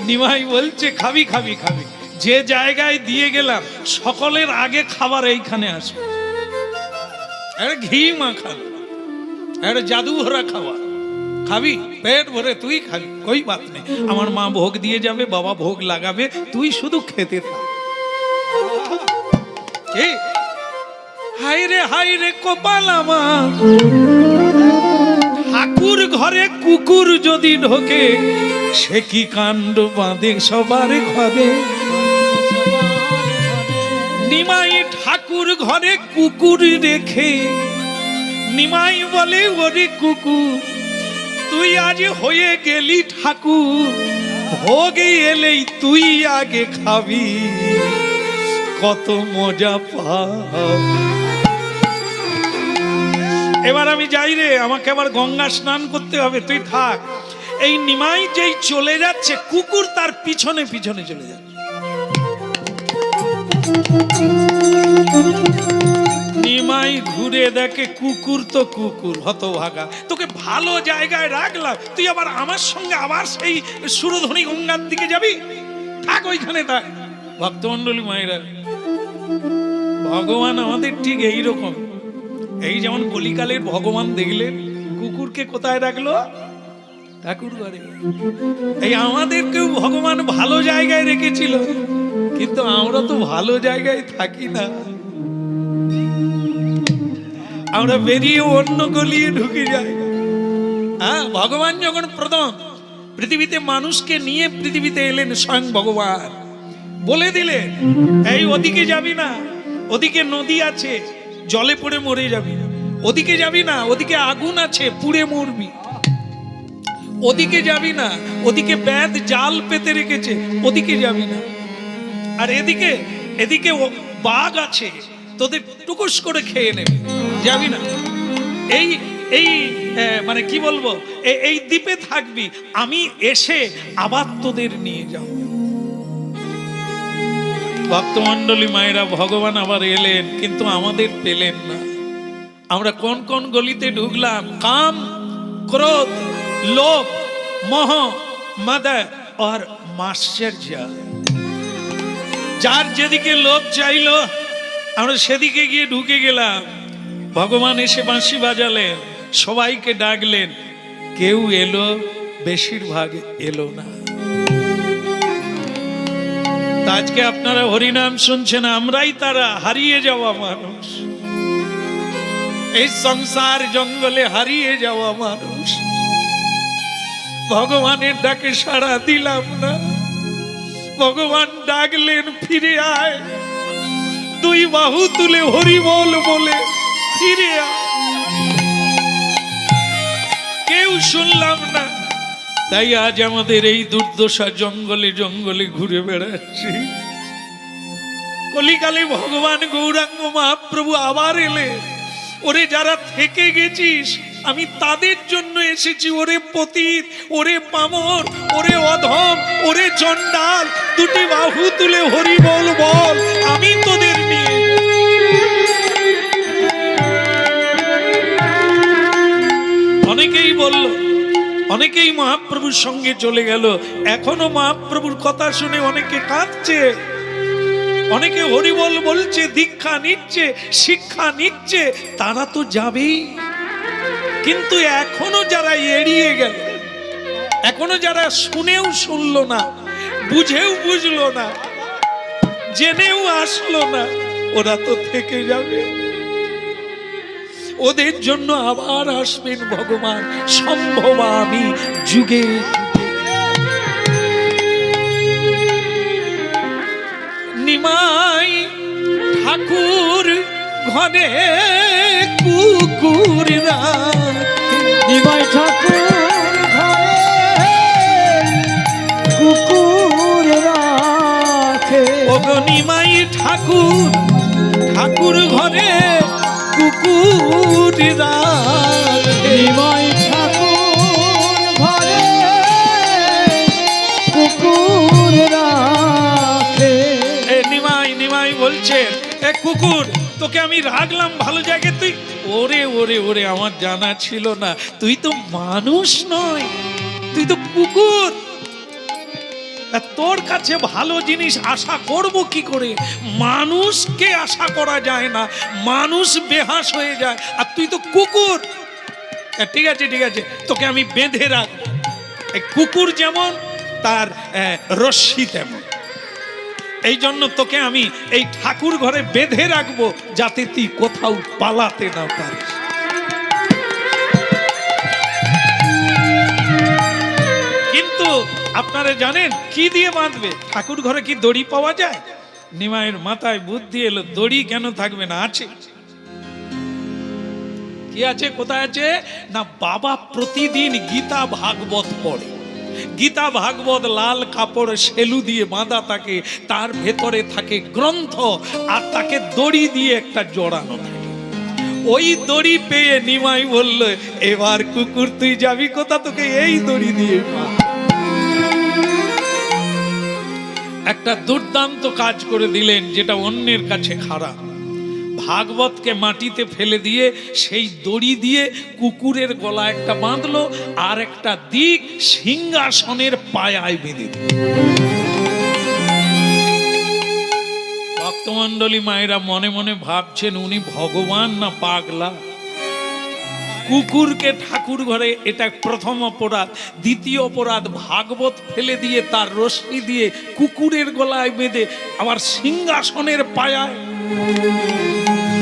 নিমাই বলছে খাবি খাবি খাবি, যে জায়গায় দিয়ে গেলাম সকলের আগে খাবার এইখানে আসবে। ঘি মাখানো, জাদু ভরা খাবার। খাবি পেট ভরে তুই খাবি, কই বাত নেই। আমার মা ভোগ দিয়ে যাবে, বাবা ভোগ লাগাবে, তুই শুধু খেতে থাক। কি হাই রে কপাল আমার, ঠাকুর ঘরে কুকুর যদি ঢোকে সে কি কাণ্ড বাঁধে সবার ঘরে। নিমাই ঠাকুর ঘরে কুকুর রেখে নিমাই বলে ওরে কুকুর তুই আজ হয়ে গেলি ঠাকুর, ভোগে এলেই তুই আগে খাবি, কত মজা পা। এবার আমি যাই রে, আমাকে আবার গঙ্গা স্নান করতে হবে, তুই থাক। এই নিমাই যেই চলে যাচ্ছে কুকুর তার পিছনে পিছনে চলে যাচ্ছে। নিমাই ঘুরে দেখে কুকুর তো কুকুর, হতভাগা, তোকে ভালো জায়গায় রাখলাম, তুই আবার আমার সঙ্গে আবার সেই সুরধ্বনি গঙ্গার দিকে যাবি, থাক ওইখানে থাক। ভক্তমন্ডলী মায়েরা, ভগবান আমাদের ঠিক এইরকম। এই যেমন কলিকালের ভগবান দেখলেন কুকুরকে কোথায় রাখলো, ঠাকুর ঘরে। এই আমাদেরকেও ভগবান ভালো জায়গায় রেখেছিল, কিন্তু আমরা তো ভালো জায়গায় থাকি না, আমরা বেরিয়ে অন্য গলিয়ে ঢুকে যাই। হ্যাঁ, ভগবান যখন প্রথম পৃথিবীতে মানুষকে নিয়ে পৃথিবীতে এলেন, স্বয়ং ভগবান বলে দিলেন এই ওদিকে যাবি না, ওদিকে নদী আছে জলে পড়ে মরে যাবি, ওদিকে যাবি না, ওদিকে আগুন আছে পুড়ে মরবি, ওদিকে যাবি না, ওদিকে ব্যাধ জাল পেতে রেখেছে, ওদিকে যাবি না, আর এদিকে এদিকে বাঘ আছে তোদের টুকুস করে খেয়ে নেবে, যাবি না। এই এই মানে কি বলবো, এই দ্বীপে থাকবি, আমি এসে আবার তোদের নিয়ে যাব। ভক্তমন্ডলী মায়েরা, ভগবান আবার এলেন, কিন্তু আমাদের পেলেন না। আমরা কোন কোন গলিতে ঢুকলাম, কাম ক্রোধ লোভ মোহ মদ আর মাশ্চর্য। যার যেদিকে লোভ চাইলো আমরা সেদিকে গিয়ে ঢুকে গেলাম। ভগবান এসে বাঁশি বাজালেন, সবাইকে ডাকলেন, কেউ এলো, বেশিরভাগ এলো না। আজকে আপনারা হরিনাম শুনছেন, আমরাই তারা হারিয়ে যাওয়া মানুষ, এই সংসার জঙ্গলে হারিয়ে যাওয়া মানুষ। ভগবানের ডাকে সাড়া দিলাম না, ভগবান ডাকলেন ফিরে আয়, দুই বাহু তুলে হরি বল বলে ফিরে আয়, কেউ শুনলাম না। তাই আজ আমাদের এই দুর্দশা, জঙ্গলে জঙ্গলে ঘুরে বেড়াচ্ছি। কলিকালে ভগবান গৌরাঙ্গ মহাপ্রভু আবার এলে, ওরে যারা থেকে গেছিস আমি তাদের জন্য এসেছি, ওরে পতিত, ওরে পামর, ওরে অধম, ওরে চণ্ডাল, দুটি বাহু তুলে হরি বল বল, আমি তোদের নিয়ে। অনেকেই বলল, অনেকেই মহাপ্রভুর সঙ্গে চলে গেল, এখনো মহাপ্রভুর কথা শুনে অনেকে কাঁদছে, অনেকে হরিবল বলছে, দীক্ষা নিচ্ছে, শিক্ষা নিচ্ছে, তারা তো যাবেই। কিন্তু এখনো যারা এড়িয়ে গেল, এখনো যারা শুনেও শুনলো না, বুঝেও বুঝলো না, জেনেও আসলো না, ওরা তো থেকে যাবে। ওদের জন্য আবার আসবেন ভগবান, সম্ভবামি যুগে। নিমাই ঠাকুর ঘরে কুকুররা, নিমাই ঠাকুর ঘরে কুকুর রাখে, ওগো নিমাই ঠাকুর, ঠাকুর ঘরে কুকুর রাখে, নিমাই ঠাকুর ঘরে কুকুর রাখে। এ নিমাই, নিমাই বলছেন, এ কুকুর তোকে আমি রাখলাম ভালো জায়গায়, তুই ওরে ওরে ওরে আমার জানা ছিল না, তুই তো মানুষ নয়, তুই তো কুকুর, তোর কাছে ভালো জিনিস আশা করব কি করে? মানুষকে আশা করা যায় না, মানুষ বেহাস হয়ে যায়, আর তুই তো কুকুর। ঠিক আছে ঠিক আছে, তোকে আমি বেঁধে রাখবো। এই কুকুর যেমন তার রশ্মি তেমন, এই জন্য তোকে আমি এই ঠাকুর ঘরে বেঁধে রাখবো যাতে তুই কোথাও পালাতে না পারিস। কিন্তু আপনারা জানেন কি দিয়ে বাঁধবে? ঠাকুর ঘরে কি দড়ি পাওয়া যায়? নিমাইয়ের মাথায় বুদ্ধি এলো, দড়ি কেন থাকবে না, আছে। কি আছে? কোথায় আছে না, বাবা প্রতিদিন গীতা ভাগবত পড়ে। গীতা ভাগবত লাল কাপড় সেলু দিয়ে বাঁধা থাকে, তার ভেতরে থাকে গ্রন্থ, আর তাকে দড়ি দিয়ে একটা জড়ানো থাকে। ওই দড়ি পেয়ে নিমাই বলল, এবার কুকুর তুই যাবি কোথা, তোকে এই দড়ি দিয়ে একটা দুর্দান্ত কাজ করে দিলেন, যেটা অন্যের কাছে খারাপ। ভাগবতকে মাটিতে ফেলে দিয়ে সেই দড়ি দিয়ে কুকুরের গলা একটা বাঁধলো, আর একটা দিক সিংহাসনের পায়ায় বেঁধে দিল। ভক্তমণ্ডলী মায়েরা মনে মনে ভাবছেন, উনি ভগবান না পাগলা? কুকুরকে ঠাকুর ঘরে, এটা প্রথম অপরাধ। দ্বিতীয় অপরাধ, ভাগবত ফেলে দিয়ে তার রশ্মি দিয়ে কুকুরের গলায় বেঁধে আবার সিংহাসনের পায়ায়।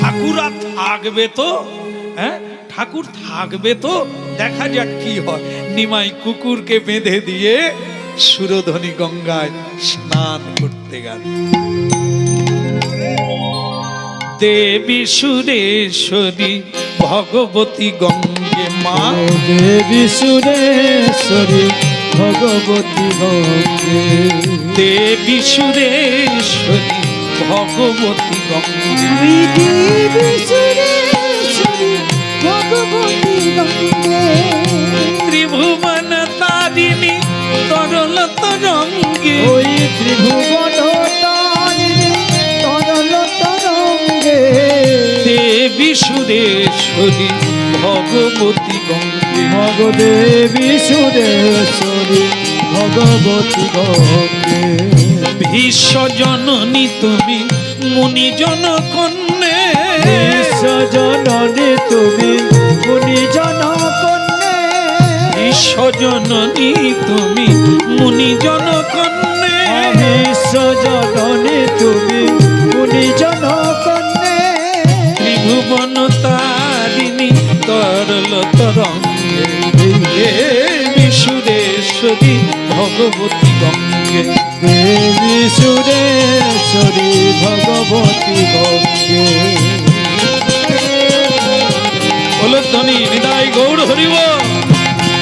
ঠাকুর আর থাকবে তো? হ্যাঁ, ঠাকুর থাকবে তো? দেখা যাক কি হয়। নিমাই কুকুরকে বেঁধে দিয়ে সুরধনী গঙ্গায় স্নান করতে গেল। দেবী সুরেশ্বরী ভগবতী গঙ্গে মা, দেবী সুরেশ্বরী ভগবতী গঙ্গে, দেবী সুরেশ্বরী ভগবতী গঙ্গে, দেবী সুরেশ্বরী ভগবতী গঙ্গে, ত্রিভুবন তারিণী তরল তরঙ্গে, ওই ত্রিভুবন তারিণী তরল তরঙ্গে, দেবী সুরেশ্বরী ভগবতী গঙ্গে, দেবী সুরেশ্বরী ভগবতী গঙ্গে। ভীষ্ম জননী তুমি মুনিজন কন্যে, বিশ্ব জননী তুমি মুনিজন কন্যে, ভীষ্ম জননী তুমি মুনিজন কন্যে, বিশ্ব জননী তুমি মুনিজন কন্যে, ত্রিভুবন তারিণী তরল তরঙ্গে, দেবী সুরেশ্বরী ভগবতী গঙ্গে, দেবী সুরেশ্বরী ভগবতী গঙ্গে। ওলধ্বনি হৃদয় গৌর হরিব,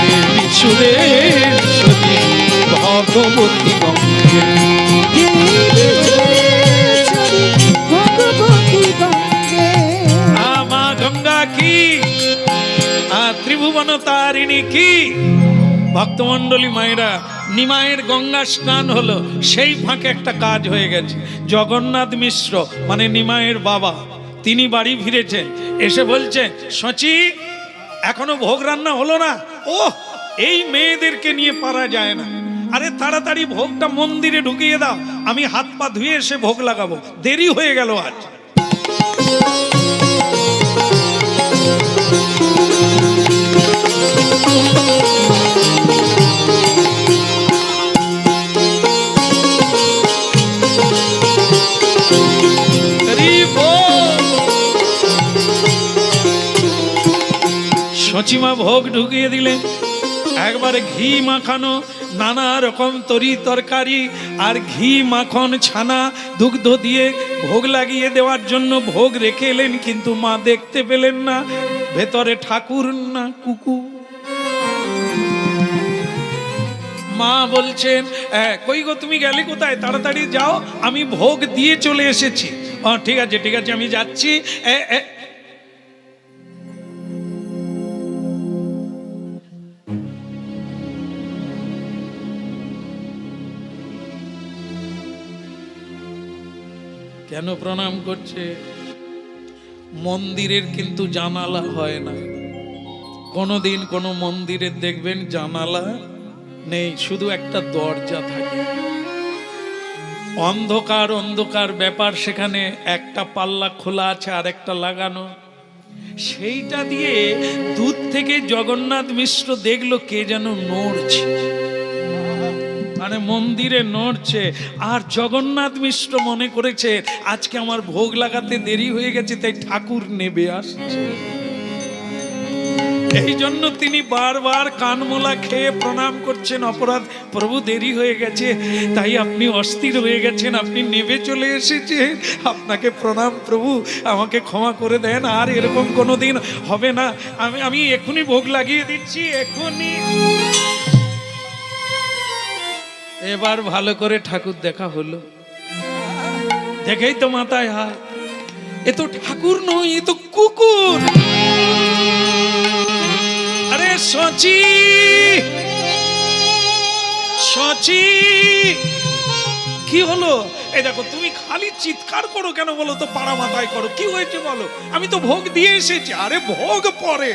দেবী সুরেশ্বরী ভগবতী গঙ্গে। দেবী সুরেশ্বরী ভগবতী গঙ্গে। মা গঙ্গা কি, ত্রিভুবন তারিণী কি। ভক্তমণ্ডলী মায়েরা, নিমাইয়ের গঙ্গা স্নান হলো, সেই ফাঁকে একটা কাজ হয়ে গেছে। জগন্নাথ মিশ্র মানে নিমাইয়ের বাবা, তিনি বাড়ি ফিরেছেন, এসে বলছে, সচি এখনো ভোগ রান্না হলো না? ও, এই মেয়েদেরকে নিয়ে পারা যায় না। আরে তাড়াতাড়ি ভোগটা মন্দিরে ঢুকিয়ে দাও, আমি হাত পা ধুয়ে এসে ভোগ লাগাবো, দেরি হয়ে গেল আজ। সচিমা ভোগ ঢুকিয়ে দিলেন, একবারে ঘি মাখানো নানা রকম তরি তরকারি আর ঘি মাখন ছানা দুগ্ধ দিয়ে ভোগ লাগিয়ে দেওয়ার জন্য ভোগ রেখে এলেন, কিন্তু মা দেখতে পেলেন না ভেতরে ঠাকুর না কুকুর। মা বলছেন, কই গো তুমি গেলে কোথায়, তাড়াতাড়ি যাও, আমি ভোগ দিয়ে চলে এসেছি। ঠিক আছে ঠিক আছে, আমি যাচ্ছি। কেন প্রণাম করছে? মন্দিরের কিন্তু জানালা হয় না, কোনোদিন কোনো মন্দিরের দেখবেন জানালা নেই, শুধু একটা দরজা থাকে। অন্ধকার অন্ধকার ব্যাপার, সেখানে একটা পাল্লা খোলা আছে আর একটা লাগানো। সেইটা দিয়ে দূর থেকে জগন্নাথ মিশ্র দেখলো কে যেন নড়ছে, মানে মন্দিরে নড়ছে। আর জগন্নাথ মিশ্র মনে করেছে আজকে আমার ভোগ লাগাতে দেরি হয়ে গেছে, তাই ঠাকুর নেবে আসছে। এই জন্য তিনি বারবার কানমোলা খেয়ে প্রণাম করছেন, অপরাধ প্রভু দেরি হয়ে গেছে, তাই আপনি অস্থির হয়ে গেছেন, আপনি নেবে চলে এসেছেন, আপনাকে প্রণাম প্রভু, আমাকে ক্ষমা করে দেন, আর এরকম কোনোদিন হবে না, আমি এখনই ভোগ লাগিয়ে দিচ্ছি, এখনই। এবার ভালো করে ঠাকুর দেখা হলো, দেখেই তো মাথায় হাত, এ তো ঠাকুর নয়, এ তো কুকুর। আরে সচি, সচি, কি হলো? এই দেখো, তুমি খালি চিৎকার করো কেন বলো তো, পাড়া মাথায় করো, কি হয়েছে বলো? আমি তো ভোগ দিয়ে এসেছি। আরে ভোগ পরে,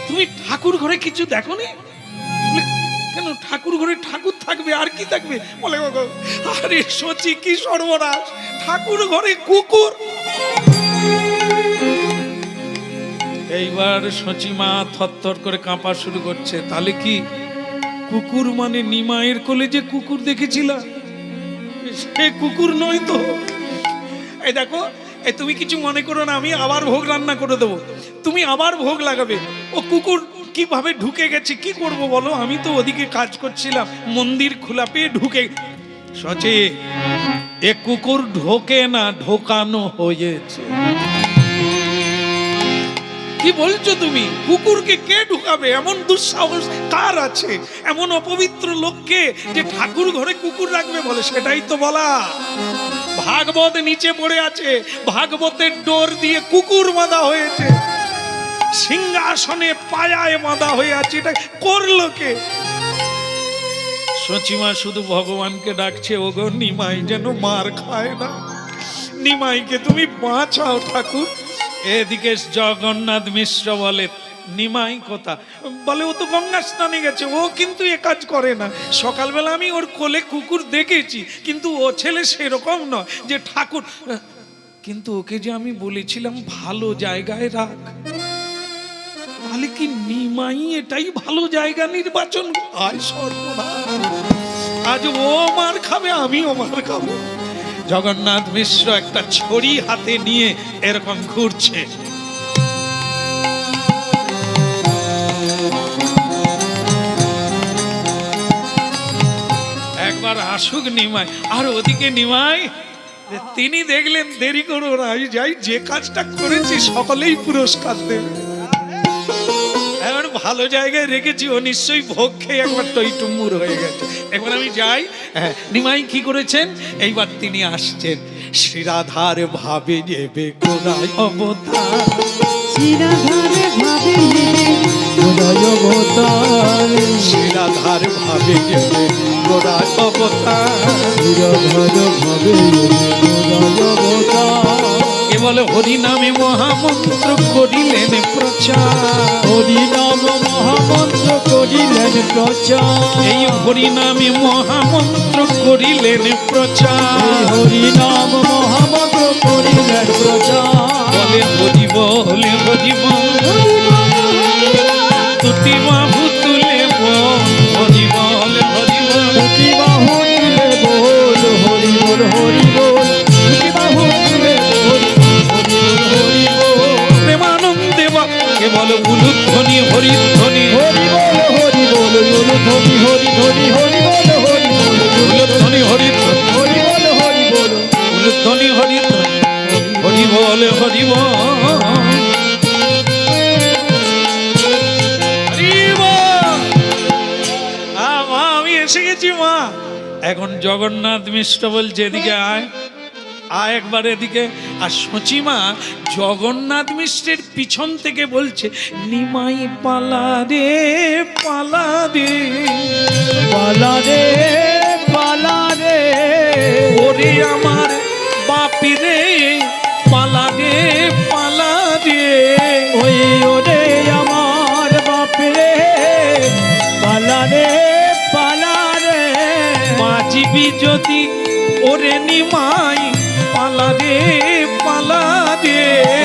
তুমি ঠাকুর ঘরে কিছু দেখোনি? কেন ঠাকুর ঘরে ঠাকুর থাকবে, আর কি থাকবে? বলে আরে সচি, কি সর্বনাশ, ঠাকুর ঘরে কুকুর। এইবার সচিমা থরথর করে কাঁপা শুরু করছে। তাহলে কি কুকুর মানে নিমাইয়ের কোলে যে কুকুর দেখেছিলাম সে কুকুর নয় তো? এই দেখো, এই তুমি কিছু মনে করো না, আমি আবার ভোগ রান্না করে দেবো, তুমি আবার ভোগ লাগাবে। ও কুকুর কিভাবে ঢুকে গেছে, কি করব বলো? আমি তো ওদিকে কাজ করছিলাম, মন্দির খোলা পেয়ে ঢুকে। সচে, এ কুকুর ঢোকে না, ঢোকানো হয়েছে। কি বলছো তুমি? কুকুরকে কে ঢুকাবে? এমন দুঃসাহস কার আছে? এমন অপবিত্র লোককে যে ঠাকুর ঘরে কুকুর রাখবে বলে? সেটাই তো বলা, ভাগবত নিচে পড়ে আছে, ভাগবতের ডোর দিয়ে কুকুর বাঁধা হয়েছে, সিংহাসনে পায়ায় বাঁধা হয়ে আছে, এটা করলো কে? সচিমা শুধু ভগবানকে ডাকছে, ওগো নিমাই যেন মার খায় না, নিমাইকে তুমি বাঁচাও ঠাকুর। এদিকে জগন্নাথ মিশ্র বলে, নিমাই কথা বলে, ও তো গঙ্গা স্নানে গেছে, ও কিন্তু এ কাজ করে না। সকালবেলা আমি ওর কোলে কুকুর দেখেছি, কিন্তু ও ছেলে সেরকম নয় যে ঠাকুর। কিন্তু ওকে যে আমি বলেছিলাম ভালো জায়গায় রাখ, তাহলে কি নিমাই এটাই ভালো জায়গা নির্বাচন? আয় সর্বনাশ, আজ ও মার খাবে, আমিও মার খাবো। জগন্নাথ মিশ্র একটা ছড়ি হাতে নিয়ে এরকম ঘুরছে। একবার আসুক নিমাই। আর ওদিকে নিমাই তিনি দেখলেন দেরি করো না, আমি যাই, যে কাজটা করেছি সকলেই পুরস্কার দেবে। এবার ভালো জায়গায় রেখেছি, ও নিশ্চয়ই ভোগ খেয়ে একবার টইটুম্বুর হয়ে গেছে। এবার আমি যাই। নিমাই কি করেছেন? এইবার তিনি আসছেন, শ্রীরাধার ভাবে নেবে কোনায় অবতার, শ্রীরাধার ভাবে কোনায় অবতার, শ্রীরাধার ভাবে নেবে কোনায় অবতার, শ্রীরাধার ভাবে কোনায় অবতার। কেবল হরি নামে মহামন্ত্র করিলেন প্রচার, হরি নাম মহামন্ত্র করিলেন প্রচার, এই হরি নামে মহামন্ত্র করিলেন প্রচার, হরি নাম মহামন্ত্র করিলেন প্রচার। বলে হরি বলে হরি বল, দুটি বাহু তুলে বল, হরি বল হরি বল, দুটি বাহু তুলে বল, হরি বল হরি বল, দুটি বাহু তুলে বল, হরি বল হরি বল। প্রেমানন্দে কেবল উলুধ্বনি হরিধ্বনি, হরি বল হরি বল, উলুধ্বনি হরি ধ্বনি, হরি বল হরি বল, উলুধ্বনি হরিধ্বনি, হরি বল হরি বল, উলুধ্বনি হরিধ্বনি, হরি বল হরি বল, হরি বল। মা, আমি এসে গেছি মা। এখন জগন্নাথ মিশ্র বলছে, এদিকে আয়, আয় একবার এদিকে। আর সচিমা জগন্নাথ মিশ্রের পিছন থেকে বলছে, নিমাই পালা রে পালা রে, পালা রে পালা রে, ওরে আমার বাপি রে পালা রে পালা রে, ওই ওরে আমার বাপ রে পালা রে পালা রে। বাঁচিবি যদি ওরে নিমাই পালা রে পালা রে,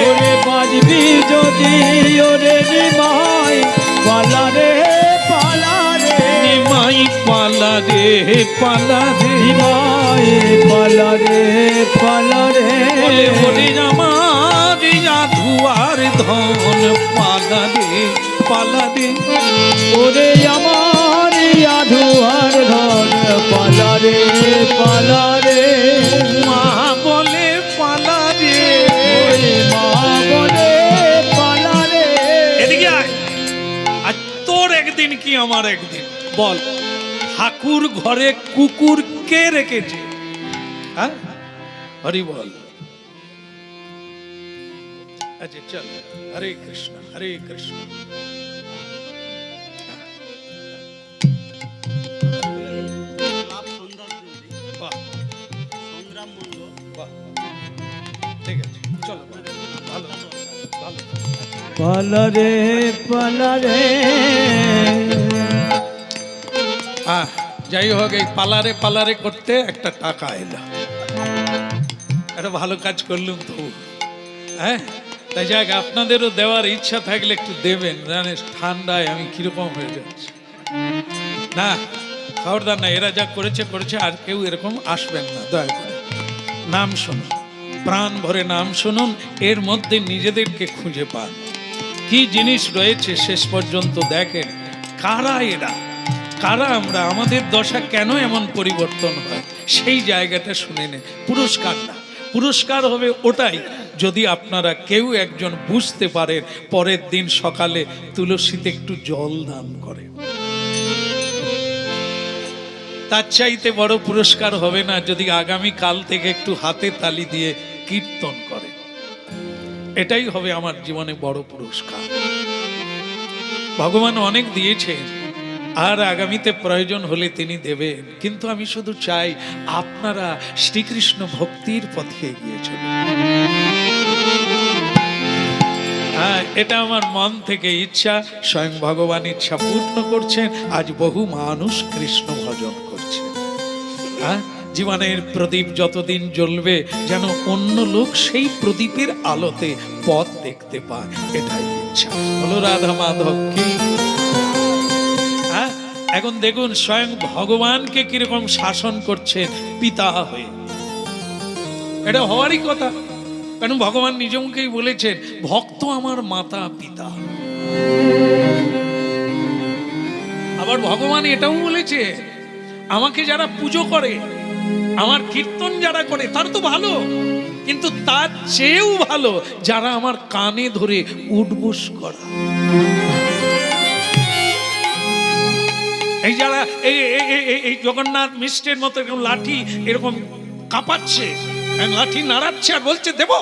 ওরে বাজবি যদি ওরে নিমাই পালা রে পালা রে নিমাই পালা রে পালা রে নিমাই পালা রে পালা রে বলে ওরে আমার আধুয়ার ধন পালা রে পালা রে ওরে আমার আধুয়ার ধন পালা রে পালা রে মা বলে পালা রে ওরে মা বলে পালা রে এদিকে আয়। আর তোর একদিন কি আমার একদিন বল, ঠাকুর ঘরে কুকুর কে রেখেছে? হ্যাঁ, হরি বল। আচ্ছা চল, হরে কৃষ্ণ হরে কৃষ্ণ। বাহ, বাহ, ঠিক আছে চলো, ভালো ভালো। পালা রে পালা রে যাই হোক, এই পালারে পালারে করতে একটা টাকা এলো, একটা ভালো কাজ করলুম তো। হ্যাঁ, তাই যাক, আপনাদেরও দেওয়ার ইচ্ছা থাকলে একটু দেবেন। জানিস ঠান্ডায় আমি কিরকম হয়ে যাচ্ছি। না খবরদার না, এরা যা করেছে করেছে, আর কেউ এরকম আসবেন না দয়া করে। নাম শুনুন, প্রাণ ভরে নাম শুনুন, এর মধ্যে নিজেদেরকে খুঁজে পান। কি জিনিস রয়েছে শেষ পর্যন্ত দেখেন। কারা এরা, কারা আমরা, আমাদের দশা কেন এমন পরিবর্তন হয়, সেই জায়গাটা শুনে নে। পুরস্কার না, পুরস্কার হবে ওটাই যদি আপনারা কেউ একজন বুঝতে পারেন, পরের দিন সকালে তুলসীতে একটু জল দান করে। তার চাইতে বড় পুরস্কার হবে না যদি আগামী কাল থেকে একটু হাতে তালি দিয়ে কীর্তন করে। এটাই হবে আমার জীবনে বড় পুরস্কার। ভগবান অনেক দিয়েছেন, আর আগামীতে প্রয়োজন হলে তিনি দেবেন, কিন্তু আমি শুধু চাই আপনারা শ্রীকৃষ্ণ ভক্তির পথে এগিয়ে চলুন। হ্যাঁ, এটা আমার মন থেকে ইচ্ছা, স্বয়ং ভগবান ইচ্ছা পূর্ণ করছেন। আজ বহু মানুষ কৃষ্ণ ভজন করছে। হ্যাঁ, জীবনের প্রদীপ যতদিন জ্বলবে যেন অন্য লোক সেই প্রদীপের আলোতে পথ দেখতে পায়, এটাই ইচ্ছা। হলো রাধা মাধব কি। হ্যাঁ, এখন দেখুন স্বয়ং ভগবানকে কিরকম শাসন করছে পিতা হয়ে। এটা হওয়ারই কথা, কারণ ভগবান নিজ মুখেই বলেছেন, ভক্ত আমার মাতা পিতা। আবার ভগবান এটাও বলেছে, আমাকে যারা পুজো করে, আমার কীর্তন যারা করে, তার তো ভালো, কিন্তু তার চেয়েও ভালো যারা আমার কানে ধরে উঠবোস করা। এই যারা এই জগন্নাথ মিষ্টের মতো এরকম লাঠি এরকম কাঁপাচ্ছে, লাঠি নাড়াচ্ছে আর বলছে দেবো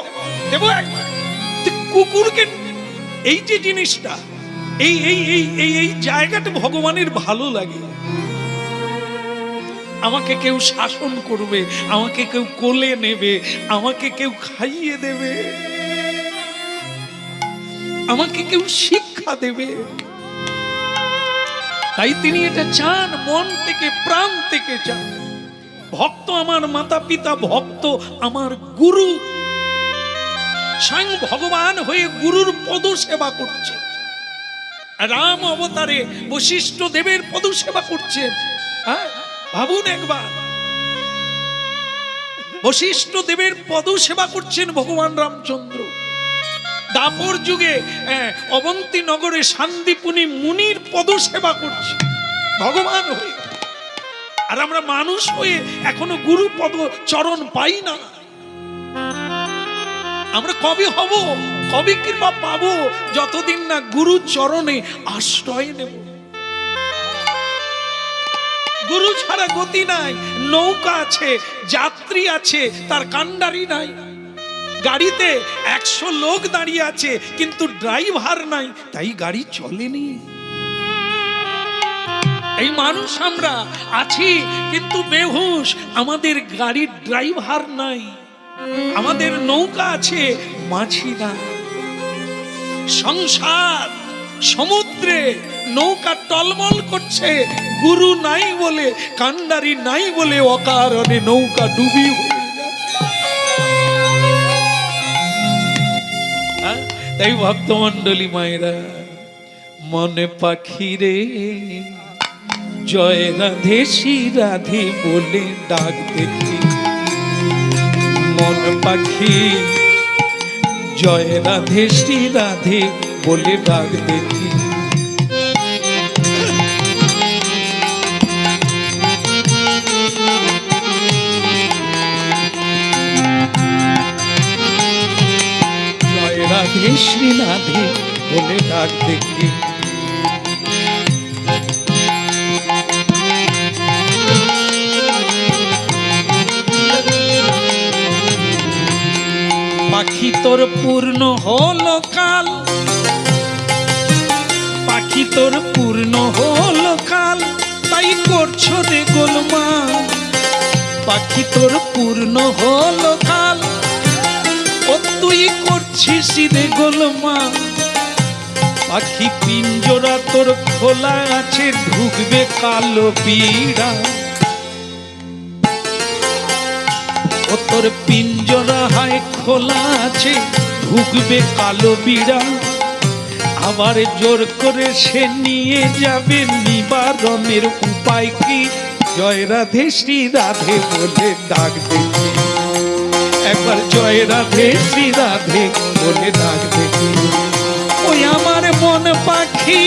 দেবো একবার। কুকুরকে এই যে জিনিসটা, এই এই এই এই এই জায়গাটা ভগবানের ভালো লাগে। আমাকে কেউ শাসন করবে, আমাকে কেউ কোলে নেবে, আমাকে কেউ খাইয়ে দেবে, আমাকে কেউ শিক্ষা দেবে। তাই তিনি এটা চান, মন থেকে প্রাণ থেকে চান। ভক্ত আমার মাতা পিতা, ভক্ত আমার গুরু। স্বয়ং ভগবান হয়ে গুরুর পদ সেবা করছে। রাম অবতারে বশিষ্ঠ দেবের পদ সেবা করছেন। হ্যাঁ, ভাবুন একবার, বশিষ্ঠ দেবের পদ সেবা করছেন ভগবান রামচন্দ্র। দাপর যুগে অবন্তী নগরে শান্তিপুনি মুনির পদ সেবা করছে ভগবান হয়ে। আর আমরা মানুষ হয়ে এখনো গুরু পদ চরণ পাই না। আমরা কবে হব, কবে কৃপা পাবো, যতদিন না গুরু চরণে আশ্রয় নেব। গুরু ছাড়া গতি নাই। নৌকা আছে, যাত্রী আছে, তার কান্ডারি নাই। গাড়িতে 100 লোক দাঁড়িয়ে আছে, কিন্তু ড্রাইভার নাই, তাই গাড়ি চলেনি। এই মানুষ আমরা আছি, কিন্তু বেহুশ, আমাদের গাড়ির ড্রাইভার নাই। আমাদের নৌকা আছে, মাঝি নাই। সংসার সমুদ্রে নৌকা টলমল করছে, গুরু নাই বলে, কান্ডারি নাই বলে অকারণে নৌকা ডুবি হয়ে যায়। তাই ভক্তমণ্ডলী মায়েরা, মনে পাখি রে জয় রাধে শ্রী রাধে বলে ডাক দেখি, মন পাখি জয় রাধে শ্রী রাধে বলে ডাক দেখি। জয় রাধে শ্রী রাধে বলে ডাক দেখি। পাখি তোর পূর্ণ হলো কাল, পাখি তোর পূর্ণ হলো কাল, তাই করছো রে গোলমাল। পাখি তোর পূর্ণ হলো কাল, ও তুই করছিস রে গোলমাল। পাখি পিঞ্জরা তোর খোলা আছে, ঢুকবে কালো বিড়া। ও তোর পিঞ্জরা হায় খোলা আছে, ঢুকবে কালো বিড়াল। আবার জোর করে সে নিয়ে যাবে, নিবারণের উপায় কি? জয় রাধে শ্রী রাধে বলে ডাক দেখি, একবার জয় রাধে শ্রী রাধে বলে ডাক দেখি। ওই আমার মন পাখি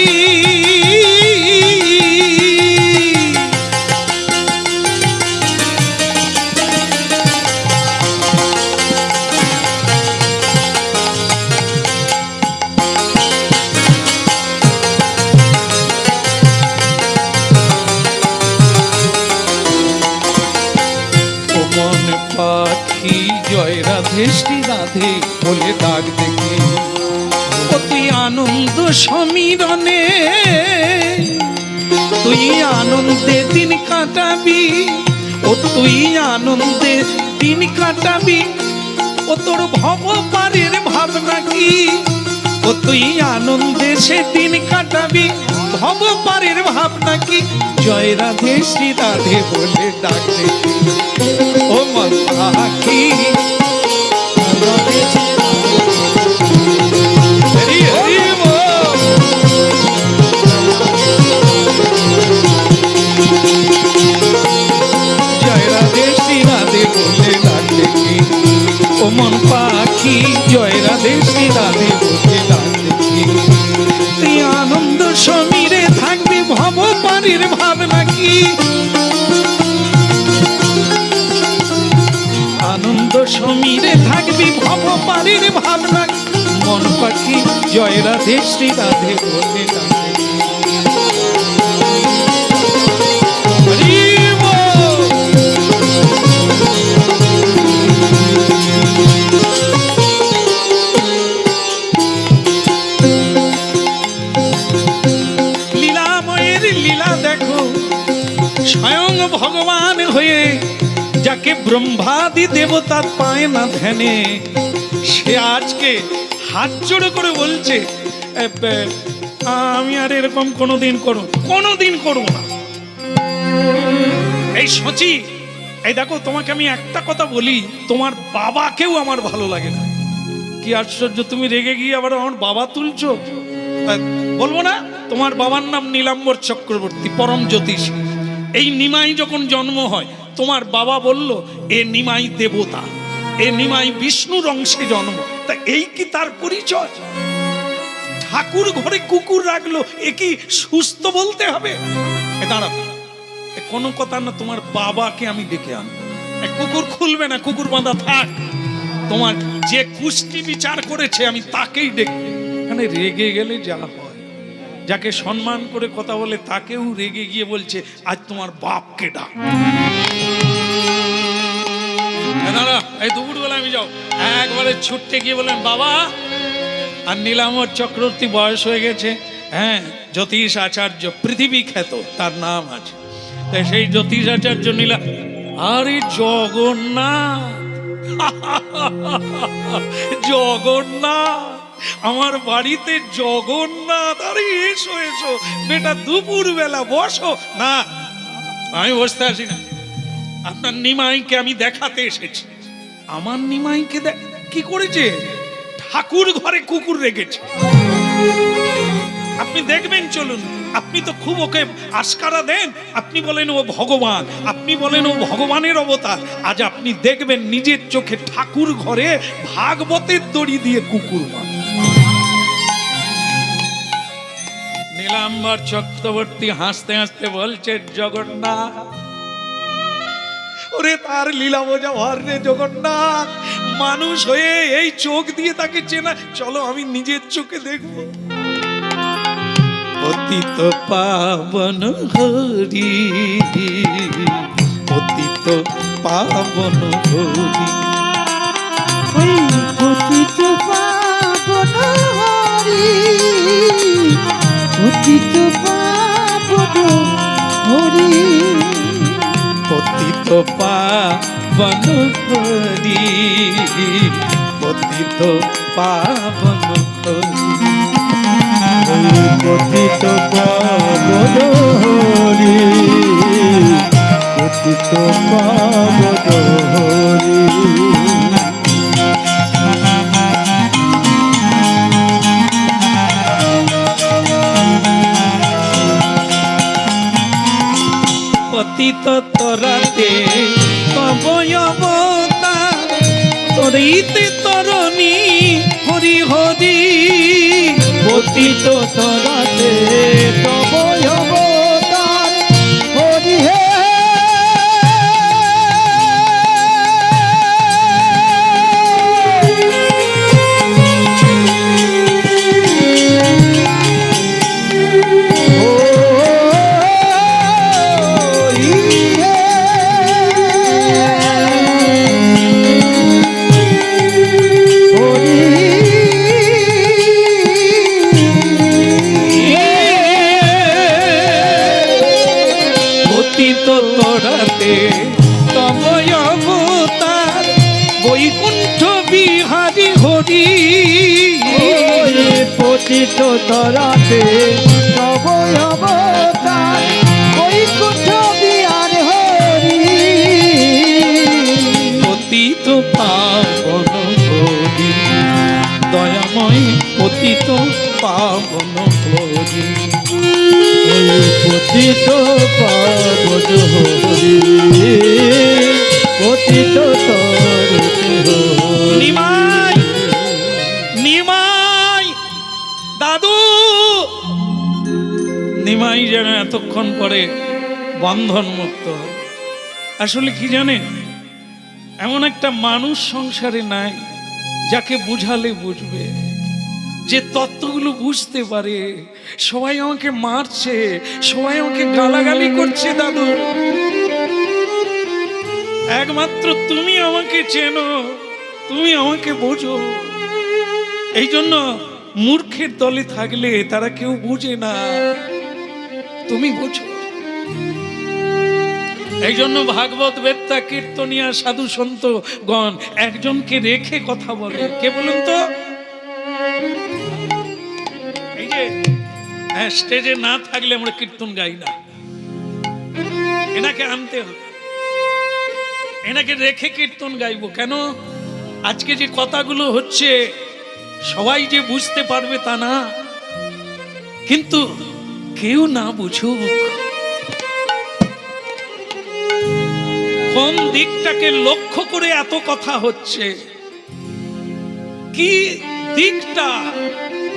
পাখি জয় রাধে শ্রী রাধে বলে ডাক দেখি। ও তুই আনন্দ সমীরণে, তুই আনন্দে দিন কাটাবি। ও তুই আনন্দে দিন কাটাবি, ও তোর ভব পারের ভাবনা কি? ও তুই আনন্দে সে দিন কাটাবি, ভব পারের ভাবনা কি? জয় রাধে শ্রী রাধে বলে ডাক দেখি। ও মন পাখি হরি হরি বল, জয় রাধে শ্রী রাধে বলে ডাক দেখি। ও মন পাখি জয় রাধে শ্রী রাধে বলে ডাক দেখি। তুই আনন্দ সমীরে থাকবি, ভব পারির ভাবনা কি? আনন্দ সমীরে থাকবি, ভব পারির ভাবনা। মন পাখি জয় রাধে শ্রী রাধে বলে ডাক দেখি। হরি বল। লীলাময়ের লীলা দেখো, স্বয়ং ভগবান হয়ে যাকে ব্রহ্মাদি দেবতা পায় না ধ্যানে, সে আজকে হাত জোড়ে করে বলছে আমি আর এরকম কোনোদিন করব না। এই সচি, এই দেখো তোমাকে আমি একটা কথা বলি, তোমার বাবাকেও আমার ভালো লাগে না। কি আশ্চর্য, তুমি রেগে গিয়ে আবার আমার বাবা তুলছো। বলবো না, তোমার বাবার নাম নীলাম্বর চক্রবর্তী, পরম জ্যোতিষী। এই নিমাই যখন জন্ম হয়, তোমার বাবা বলল এ নিমাই দেবতা, এ নিমাই বিষ্ণুর অংশে জন্ম। তা এই কি তার পরিচয়? ঠাকুর ঘরে কুকুর রাখলো, এ কি সুস্থ বলতে হবে? দাঁড়াও, কোনো কথা না, তোমার বাবাকে আমি ডেকে আনবো। কুকুর খুলবে না, কুকুর বাঁধা থাক। তোমার যে কুষ্টি বিচার করেছে আমি তাকেই ডেকে। এখানে রেগে গেলে যা হয়, যাকে সম্মান করে কথা বলে তাকেও রেগে গিয়ে বলছে আজ তোমার বাপকে ডাক। এই দুপুরবেলা আমি যাও একবারে ছুটতে গিয়ে বলেন বাবা, আর নীলাম্বর চক্রবর্তী বয়স হয়ে গেছে, হ্যাঁ জ্যোতিষ আচার্য, পৃথিবী খ্যাত তার নাম আছে। তাই সেই জ্যোতিষ আচার্য আরে জগন্নাথ, জগন্নাথ আমার বাড়িতে জগন্নাথ, আরে এসো এসো বেটা, দুপুর বেলা বসো। না, আমি বসতে আসি না, আপনার নিমাইকে আমি দেখাতে এসেছি। আমার নিমাইকে কি করেছে? ঠাকুর ঘরে কুকুর রেখেছে। আপনি দেখবেন, চলুন, আপনি তো খুব ওকে আস্কারা দেন, আপনি বলেন ও ভগবান, আপনি বলেন ও ভগবানের অবতার। আজ আপনি দেখবেন নিজের চোখে ঠাকুর ঘরে ভাগবতের দড়ি দিয়ে কুকুর বাঁধে। নীলাম্বর চক্রবর্তী হাসতে হাসতে বলছে, জগন্নাথ, ওরে তার লীলা বোঝা ভর রে জগন্নাথ, মানুষ হয়ে এই চোখ দিয়ে তাকে চেনা, চলো আমি নিজের চোখে দেখবো। পতিত পাবন হরি, পতিত পাবন হরি, ওই পতিত পাবন হরি, পতিত পাবন হরি, পতিত পাবন হরি, পতিত পাবন হরি, পতিত পাবন হরি, পতিত পাবন হরি। পতিত তরাতে কবয় অবতার, তরিতে তরণী হরি হরি, পতিত তরাতে তব অবতার হরি হে। পতিত তরাতে তবয় অবতার, বৈকুণ্ঠ বিহারী হরি, পতিত তরাতে তব অবতার বৈকুণ্ঠ বিহার হরি। পতিত পাবন হরি, দয়াময় পতিত পাবন হরি, পতিত পাবন হরি, পতিত তরাতে হরি। নিমাই নিমাই দাদু, নিমাই যেন এতক্ষণ পরে বন্ধন মুক্ত হয়। আসলে কি জানেন, এমন একটা মানুষ সংসারে নাই যাকে বুঝালে বুঝবে, যে তত্ত্বগুলো বুঝতে পারে। সবাই আমাকে মারছে, সবাই আমাকে গালাগালি করছে দাদু, একমাত্র তুমি আমাকে চেনো, তুমি আমাকে বোঝো। এই জন্য মূর্খের দলে থাকলে তারা কেউ বুঝে না, তুমি বোঝো। এই জন্য ভাগবত বেত্তা কীর্তনিয়া সাধু সন্ত গণ একজনকে রেখে কথা বলে। কে বলুন তো? এই যে স্টেজে না থাকলে আমরা কীর্তন গাই না, এনাকে আনতে হবে, এনাকে রেখে কীর্তন গাইবো। কেন? আজকে যে কথাগুলো হচ্ছে সবাই যে বুঝতে পারবে তা না, কিন্তু কেউ না বুঝুক, কোন দিকটাকে লক্ষ্য করে এত কথা হচ্ছে, কি দিকটা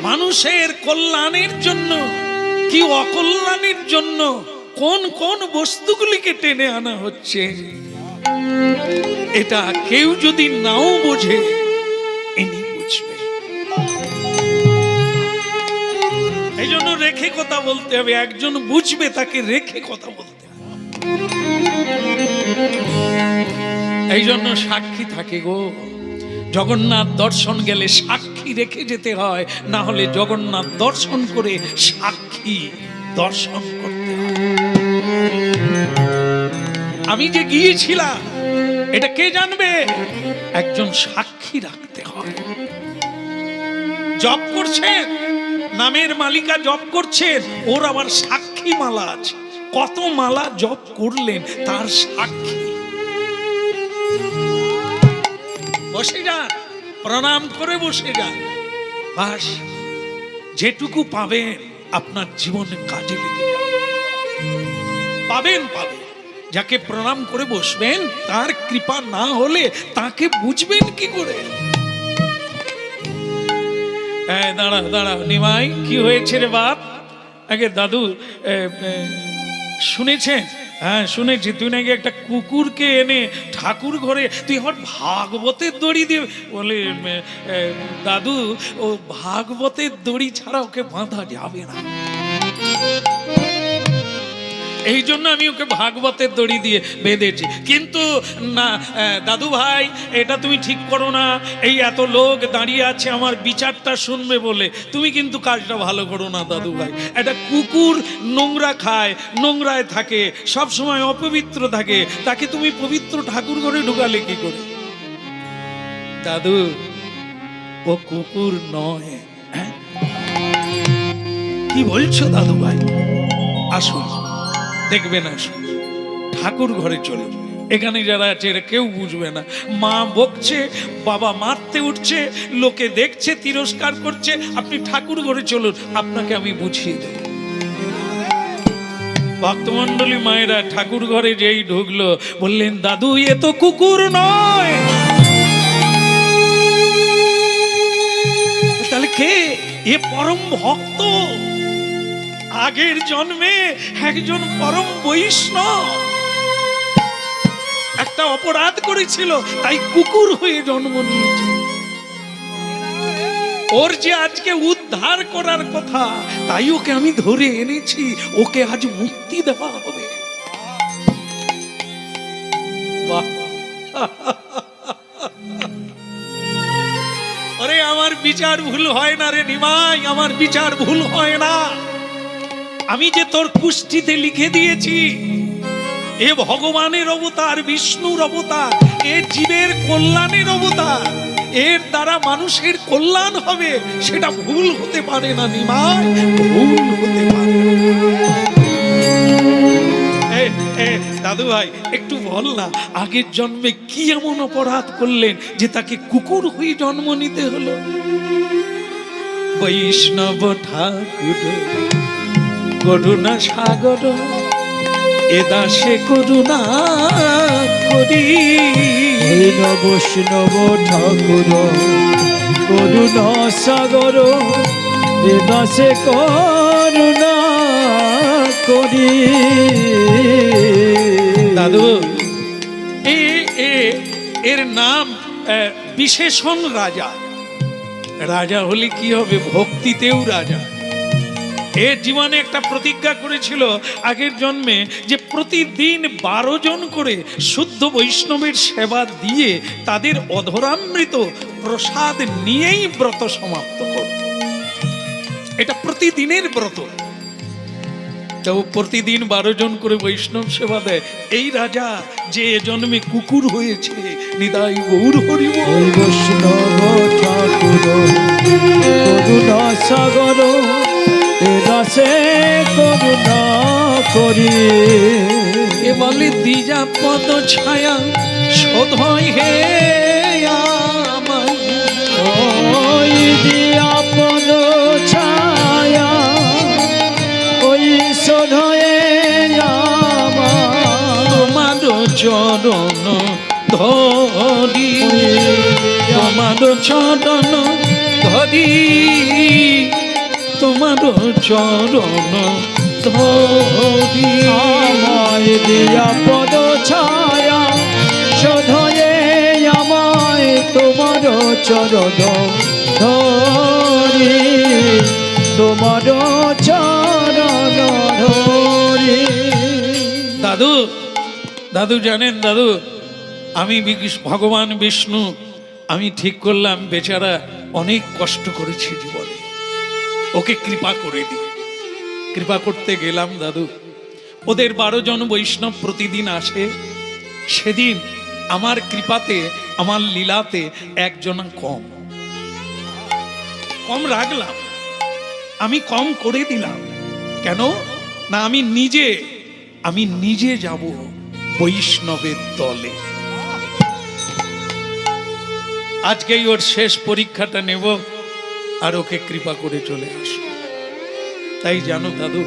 মানুষের কল্যাণের জন্য কি অকল্যাণের জন্য, কোন কোন বস্তুগুলিকে টেনে আনা হচ্ছে, এটা কেউ যদি নাও বোঝে ইনি বুঝবে। এই জন্য রেখে কথা বলতে হবে, একজন বুঝবে তাকে রেখে কথা বলতে হবে। এই জন্য সাক্ষী থাকে গো, জগন্নাথ দর্শন গেলে সাক্ষী রেখে যেতে হয়, না হলে জগন্নাথ দর্শন করে সাক্ষী দর্শন করতে হয়। আমি যে গিয়েছিলাম এটা কে জানবে? একজন সাক্ষী রাখতে হয়। জপ করছেন, নামের মালিকা জপ করছেন, ওর আবার সাক্ষী মালা আছে, কত মালা জপ করলেন তার সাক্ষী। বসে যান, প্রণাম করে বসে যান, বাস যেটুকু পাবেন আপনার জীবনে কাজে লেগে যাবে। পাবেন পাবেন, যাকে প্রণাম করে বসবেন তার কৃপা না হলে তাকে বুঝবেন কি করে? দাঁড়া দাঁড়া নিমাই, কি হয়েছে রে বাপ? আগে দাদু শুনেছেন? হ্যাঁ শুনেছি, তুই নাকি একটা কুকুরকে এনে ঠাকুর ঘরে তুই আমার ভাগবতের দড়ি দিয়ে বলে। দাদু, ও ভাগবতের দড়ি ছাড়া ওকে বাঁধা যাবে না, এই জন্য আমি ওকে ভাগবতের দড়ি দিয়ে বেঁধেছি। কিন্তু না দাদু ভাই, এটা তুমি ঠিক করো না। এই এত লোক দাঁড়িয়ে আছে আমার বিচারটা শুনবে বলে, তুমি কিন্তু কাজটা ভালো করো না দাদু ভাই। একটা কুকুর নোংরা খায়, নোংরায় থাকে, সব সময় অপবিত্র থাকে, তাকে তুমি পবিত্র ঠাকুর ঘরে ঢুকালে কি করে? দাদু, ও কুকুর নয়। হ্যাঁ কি বলছো দাদু ভাই? আসুন দেখবেন, আসুন ঠাকুর ঘরে চলে। এখানে যারা আছে এরা কেউ বুঝবে না। মা বকছে, বাবা মারতে উঠছে, লোকে দেখছে, তিরস্কার করছে, আপনি ঠাকুর ঘরে চলুন, আপনাকে আমি বুঝিয়ে দেব। ভক্তমণ্ডলী মায়েরা ঠাকুর ঘরে যেই ঢুকলো বললেন, দাদু এ তো কুকুর নয়। তাহলে কে? এ পরম ভক্ত, আগের জন্মে একজন পরম বৈষ্ণব, একটা অপরাধ করেছিল তাই কুকুর হয়ে জন্ম নিয়েছে। ওর যে আজকে উদ্ধার করার কথা, তাই ওকে আমি ধরে এনেছি, ওকে আজ মুক্তি দেওয়া হবে। বাহ! আরে আমার বিচার ভুল হয় না রে নিমাই, আমার বিচার ভুল হয় না। আমি যে তোর কুষ্ঠিতে লিখে দিয়েছি, এ ভগবানের অবতার, বিষ্ণুর অবতার, এ জীবের কল্যাণের অবতার, এর দ্বারা মানুষের কল্যাণ হবে, সেটা ভুল হতে পারে না নিমাই, ভুল হতে পারে না। দাদু ভাই একটু বল না, আগের জন্মে কি এমন অপরাধ করলেন যে তাকে কুকুর হয়ে জন্ম নিতে হলো? বৈষ্ণব ঠাকুর করুণা সাগর, এ দাসে করুণা করি। বৈষ্ণব ঠাকুর করুণা সাগর, এ দাসে করুণা করি। দাদু, এর নাম বিশেষণ রাজা। রাজা হলে কি হবে? ভক্তিতেও রাজা। এর জীবনে একটা প্রতিজ্ঞা করেছিল আগের জন্মে যে প্রতিদিন 12 জন করে শুদ্ধ বৈষ্ণবের সেবা দিয়ে তাদের অধরামৃত প্রসাদ নিয়েই ব্রত সমাপ্ত করত। এটা প্রতিদিনের ব্রত। তো প্রতিদিন 12 জন করে বৈষ্ণব সেবা দেয়। এই রাজা যে জন্মে কুকুর হয়েছে, নিতাই গৌর হরি বল। বৈষ্ণব ঠাকুর করুণা সাগর, এ দাসে করুণা করি। এ বলে দ্বিজা পদ ছায়া শোধয় হে আমায়, ওই দিয়া পদ ছায়া, ওই শোধয়ে আমার। তোমার চরণ ধরি, তোমার চরণ ধরি, তোমার চরণ ধরি। আমায় দিয়া পদ ছায়া শোধয়ে আমায়, তোমার চরণ ধরি, তোমার চরণ ধরি। দাদু, দাদু জানেন দাদু, আমি ভগবান বিষ্ণু, আমি ঠিক করলাম বেচারা অনেক কষ্ট করেছে জীবনে, ওকে কৃপা করে দিই। কৃপা করতে গেলাম দাদু, ওদের 12 জন বৈষ্ণব প্রতিদিন আসে। সেদিন আমার কৃপাতে, আমার লীলাতে একজন কম রাখলাম, আমি কম করে দিলাম। কেন না, আমি নিজে যাব বৈষ্ণবের দলে। আজকেই ওর শেষ পরীক্ষাটা নেব আর ওকে কৃপা করে চলে আসবো। তাই জানো দাদু,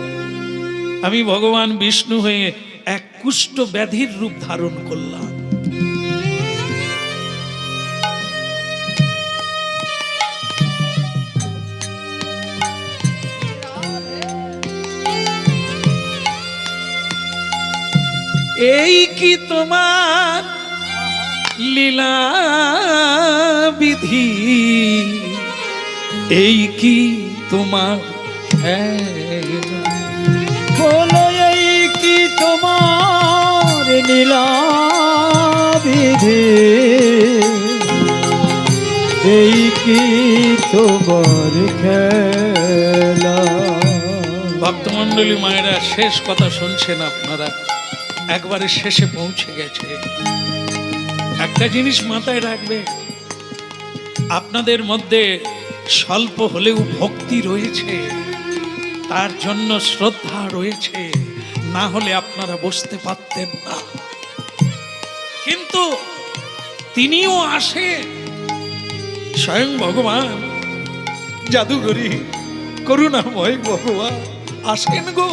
আমি ভগবান বিষ্ণু হয়ে এক কুষ্ঠ ব্যাধির রূপ ধারণ করলাম। এই কি তোমার লীলা বিধি, এই কি তোমার খেলা? বলো এই কি তোমার লীলা বিধি, এই কি তোমার খেলা? ভক্তমণ্ডলী মায়েরা, শেষ কথা শুনছেন আপনারা, একবারে শেষে পৌঁছে গেছে। একটা জিনিস মাথায় রাখবে, আপনাদের মধ্যে স্বল্প হলেও ভক্তি রয়েছে, তার জন্য শ্রদ্ধা রয়েছে, না হলে আপনারা বসতে পারতেন না। কিন্তু তিনিও আসেন, স্বয়ং ভগবান জাদুঘরী করুণাময় ভগবান আসেন গো,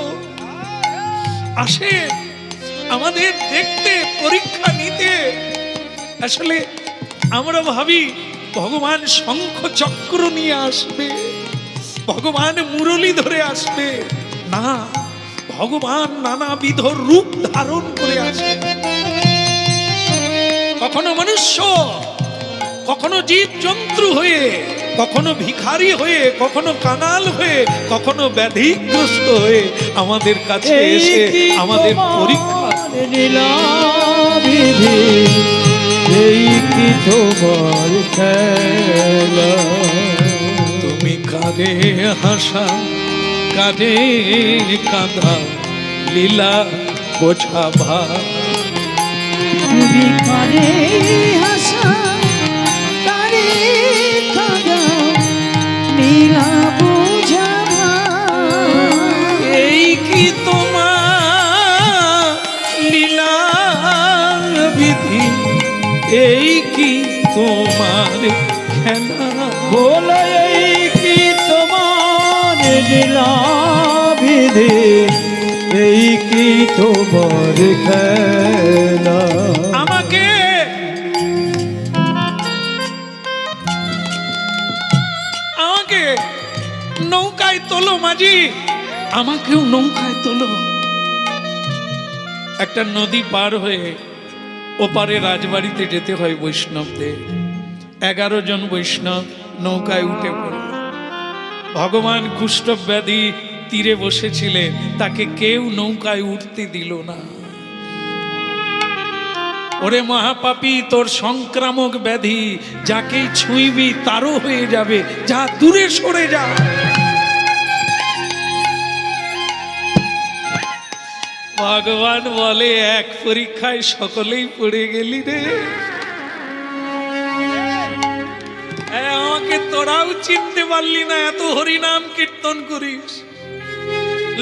আসেন আমাদের দেখতে, পরীক্ষা নিতে। আসলে আমরা ভাবি ভগবান শঙ্খ চক্র নিয়ে আসবে, ভগবান মুরলি ধরে আসবে, না, ভগবান নানাবিধ রূপ ধারণ করে আসে। কখনো মনুষ্য, কখনো জীব জন্তু হয়ে, কখনো ভিখারি হয়ে, কখনো কাঙাল হয়ে, কখনো ব্যাধিগ্রস্ত হয়ে আমাদের কাছে এসে আমাদের পরীক্ষা। লীলা বিধি, এই কি তোমার খেলা? তুমি কাঁদে হাসা, কাঁদে কাঁদা, লীলা বোঝাবা। তুমি কারে হাসা, কারে কাঁদা, লীলা বুঝাবা। এই কি তোমার লীলা বিধি, এই কি তোমার খেলা? বলো এই কি তোমার লীলা বিধি, এই কি তোমার খেলা? আমাকে আমাকে নৌকায় তোলো মাঝি, আমাকেও নৌকায় তোলো। একটা নদী পার হয়ে ওপারে রাজবাড়িতে যেতে হয় বৈষ্ণবদের। 11 জন বৈষ্ণব নৌকায় উঠে পড়ল। ভগবান কুষ্ঠ ব্যাধি তীরে বসেছিলেন, তাকে কেউ নৌকায় উঠতে দিল না। ওরে মহাপাপী, তোর সংক্রামক ব্যাধি, যাকেই ছুঁইবি তারও হয়ে যাবে, যা দূরে সরে যা। ভগবান বলে, এক পরীক্ষায় সকলেই পড়ে গেলি রে। আমাকে তোরাও চিনতে পারলি না, এত হরিনাম কীর্তন করিস,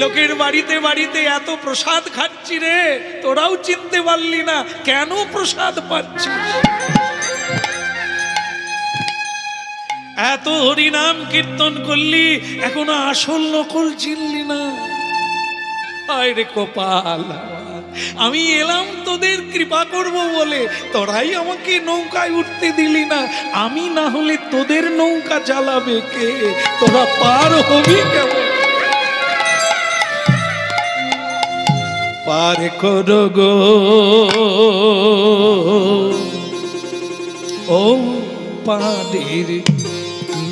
লোকের বাড়িতে বাড়িতে এত প্রসাদ খাচ্ছি রে, তোরাও চিনতে পারলি না, কেন প্রসাদ পাচ্ছিস? এত হরিনাম কীর্তন করলি, এখনো আসল নকল চিনলি না। হায় রে কপাল, আমি এলাম তোদের কৃপা করব বলে, তোরাই আমাকে নৌকায় উঠতে দিলি না। আমি না হলে তোদের নৌকা চালাবে কে? তোরা পার হবি কেমন? পার করো গো ও পাদের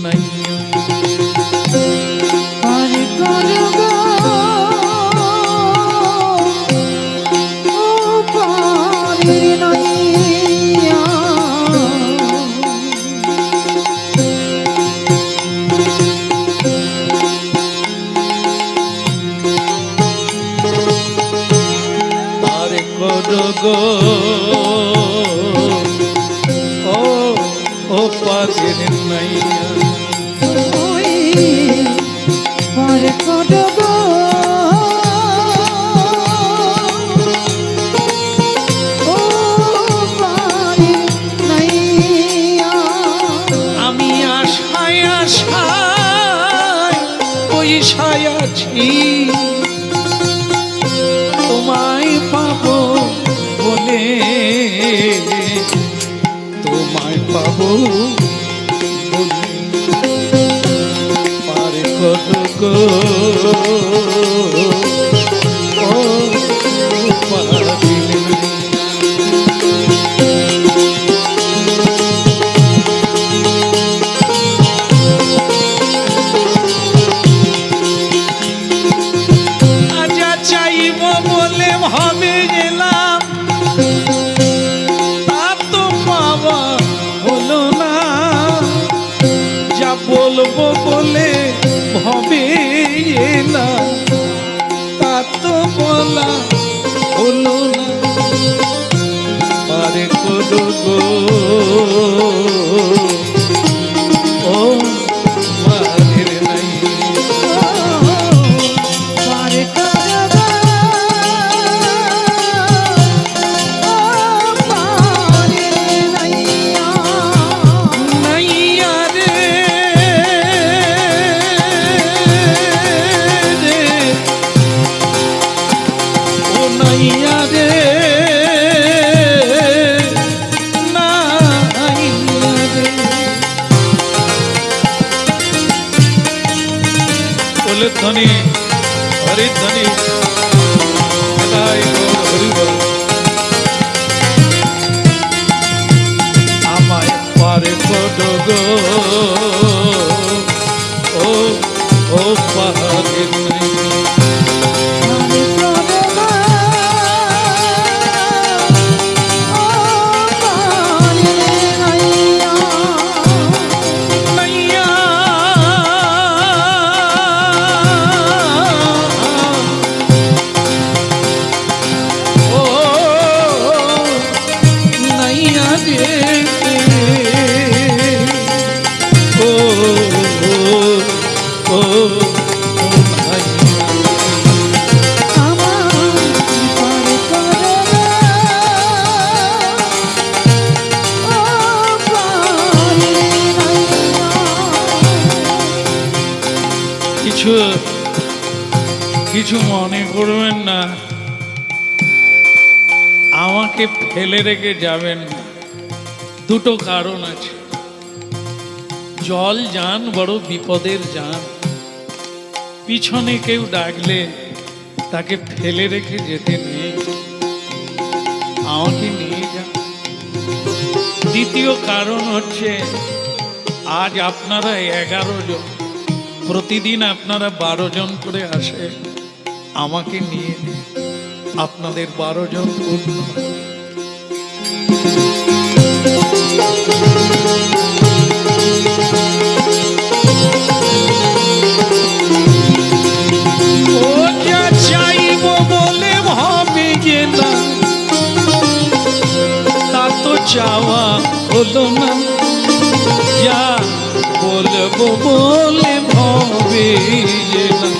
নাইয়া, পার করো গো ও পারের নইয়া। পার করো গো ও পাদের নাইয়া। ওই পার করো গো ও পারের নইয়া। বলি পার করো গো ও পারিলে আজা চাইব বলে ভাবে গেলাম তা তো পাওয়া হলো না যা বলবো বলে ভাবে এলাম তা তো বলা হলো না পারে করো গো ও মারের নাই পার করো গো ও পারের নাইয়া নাইয়া রে ও নাইয়া রে নাইয়া রে বলে ধ্বনি হরি ধ্বনি হরি বল আমায় পারে করো গো ও ও পাহাড়ে পার করো গো ও পারের নাইয়া নাইয়া ও নাইয়া রে ও ও নাইয়া আমার পার করো গো ও পারের নাইয়া কিছু কিছু মনে করবেন না আমাকে ফেলে রেখে যাবেন না দুটো কারণ আছে জল যান বড় বিপদের যান পিছনে কেউ ডাকলে তাকে ফেলে রেখে যেতে নেই আমাকে নিয়ে যান দ্বিতীয় কারণ হচ্ছে আজ আপনারা 11 জন প্রতিদিন আপনারা 12 জন করে আসে আমাকে নিয়ে আপনাদের 12 জন পূর্ণ হয়। ও যা চাইব বলে ভাবে গেলাম তা তো চাওয়া হলো না যা বলবো বলে ভাবে গেলাম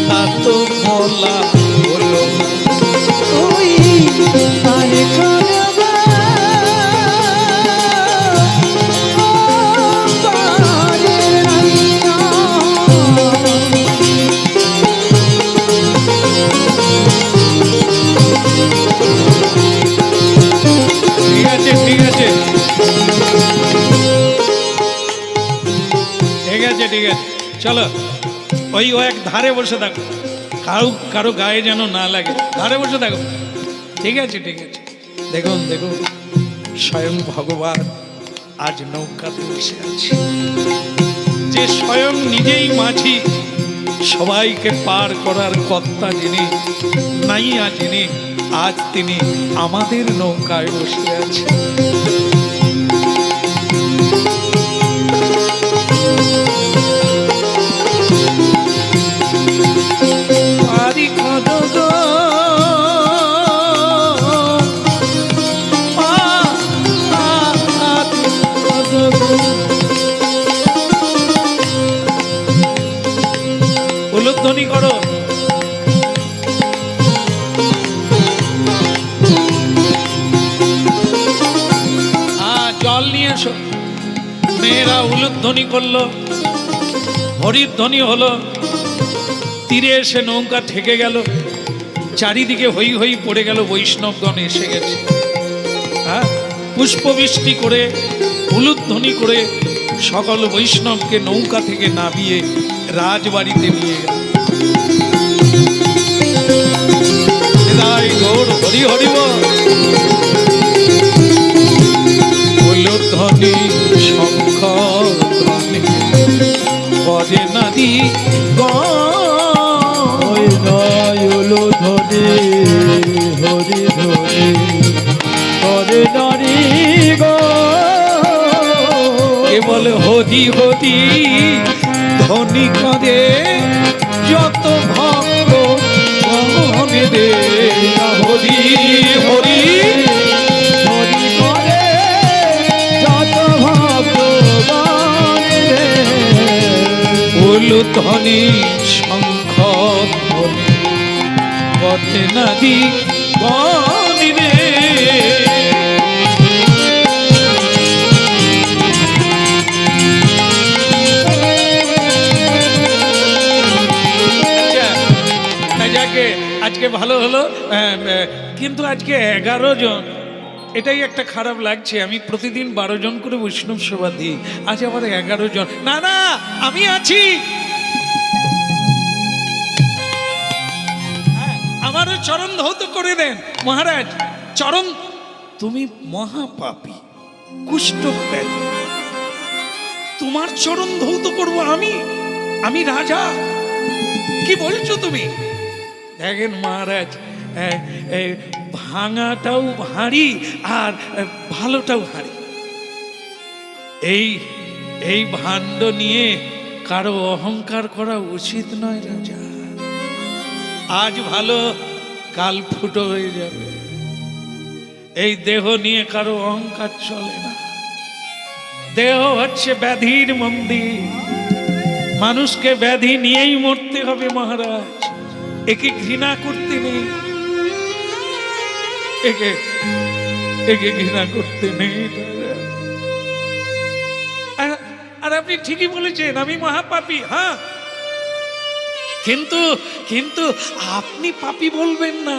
তা তো বলা হলো না ওই পার করো গো ও পারের নাইয়া ঠিক আছে ঠিক আছে ঠিক আছে ঠিক আছে চলো ওই ও এক ধারে বসে থাকো কারো গায়ে যেন না লাগে ধারে বসে থাকো ঠিক আছে ঠিক আছে দেখুন দেখুন স্বয়ং ভগবান আজ নৌকাতে বসে আছে যে স্বয়ং নিজেই মাঝি সবাইকে পার করার কর্তা যিনি নাইয়া যিনি আজ তিনি আমাদের নৌকায় বসে আছে পারি করো গো উলুধ্বনি করো জল নিয়ে এসো মেয়েরা উলুধ্বনি করলো হরির ধ্বনি হলো তীরে এসে নৌকা ঠেকে গেল চারিদিকে হই হই পড়ে গেল বৈষ্ণবগণ এসে গেছে হ্যাঁ পুষ্পবৃষ্টি করে উলুধ্বনি করে সকল বৈষ্ণবকে নৌকা থেকে নামিয়ে রাজবাড়িতে নিয়ে গেল। হৃদয় গৌর হরি হরি বল। উলুধ্বনি শঙ্খ ধ্বনি বজে নদী ওই নয় উলুধ্বনি হরি ধ্বনি করে নারী গো কেবল হরি হরি ধ্বনি করে যত ভক্ত মনে রে হরি হরি হরি করে যত ভগবান রে উলুধ্বনি শঙ্খ ধ্বনি বজে নদী গনি রে। আজকে ভালো হলো, কিন্তু আজকে 11 জন, এটাই একটা খারাপ লাগছে। আমি প্রতিদিন 12 জন করে বৈষ্ণব সেবা দিই, আজ আবার 11 জন। না না, আমি আছি, আমারও চরণ ধৌত করে দেন মহারাজ। চরণ, তুমি মহাপাপী, কুষ্ঠ ব্যাধি, তোমার চরণ ধৌত করবো আমি? আমি রাজা, কি বলছো তুমি? দেখেন মহারাজ, ভাঙাটাও ভারী আর ভালোটাও ভারী। এই ভাণ্ড নিয়ে কারো অহংকার করা উচিত নয় রাজা। আজ ভালো, কাল ফুটো হয়ে যাবে। এই দেহ নিয়ে কারো অহংকার চলে না। দেহ হচ্ছে ব্যাধির মন্দির, মানুষকে ব্যাধি নিয়েই মরতে হবে মহারাজ। একে ঘৃণা করতে নেই, একে ঘৃণা করতে নেই। আর আপনি ঠিকই বলেছেন, আমি মহাপাপী, হ্যাঁ, কিন্তু আপনি পাপী বলবেন না,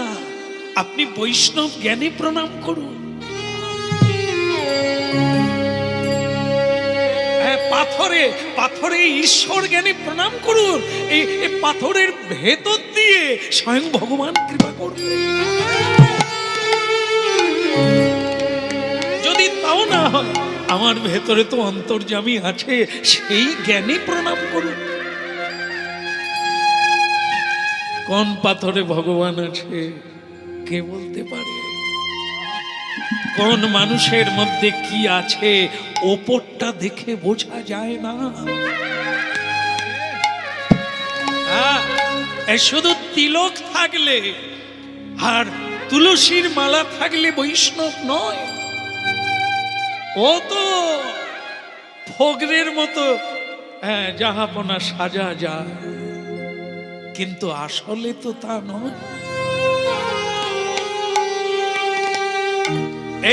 আপনি বৈষ্ণব জ্ঞানে প্রণাম করুন। পাথরে ঈশ্বর জ্ঞানে প্রণাম করুন। এই পাথরের ভেতর দিয়ে স্বয়ং ভগবান কৃপা করবে। যদি তাও না হয়, আমার ভেতরে তো অন্তর্যামী আছে, সেই জ্ঞানে প্রণাম করুন। কোন পাথরে ভগবান আছে কে বলতে পারে? কোন মানুষের মধ্যে কি আছে ওপরটা দেখে বোঝা যায় না। শুধু তিলক থাকলে আর তুলসীর মালা থাকলে বৈষ্ণব নয়। ও তো ফগরের মতো জাহাপনা সাজা যায়, কিন্তু আসলে তো তা নয়।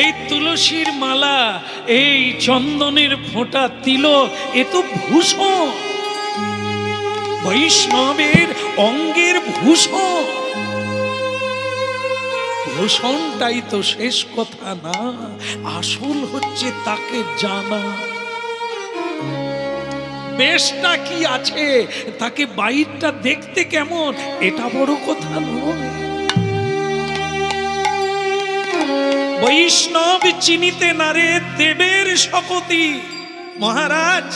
এই তুলসীর মালা, এই চন্দনের ফোঁটা, তিলক, এ তো ভূষণ, বৈষ্ণবের অঙ্গের ভূষণ। ভূষণটাই তো শেষ কথা না, আসল হচ্ছে তাকে জানা। বেশটা কি আছে, তাকে বাইরটা দেখতে কেমন, এটা বড় কথা নয়। বৈষ্ণব চিনিতে না রে দেবের শপথি। মহারাজ,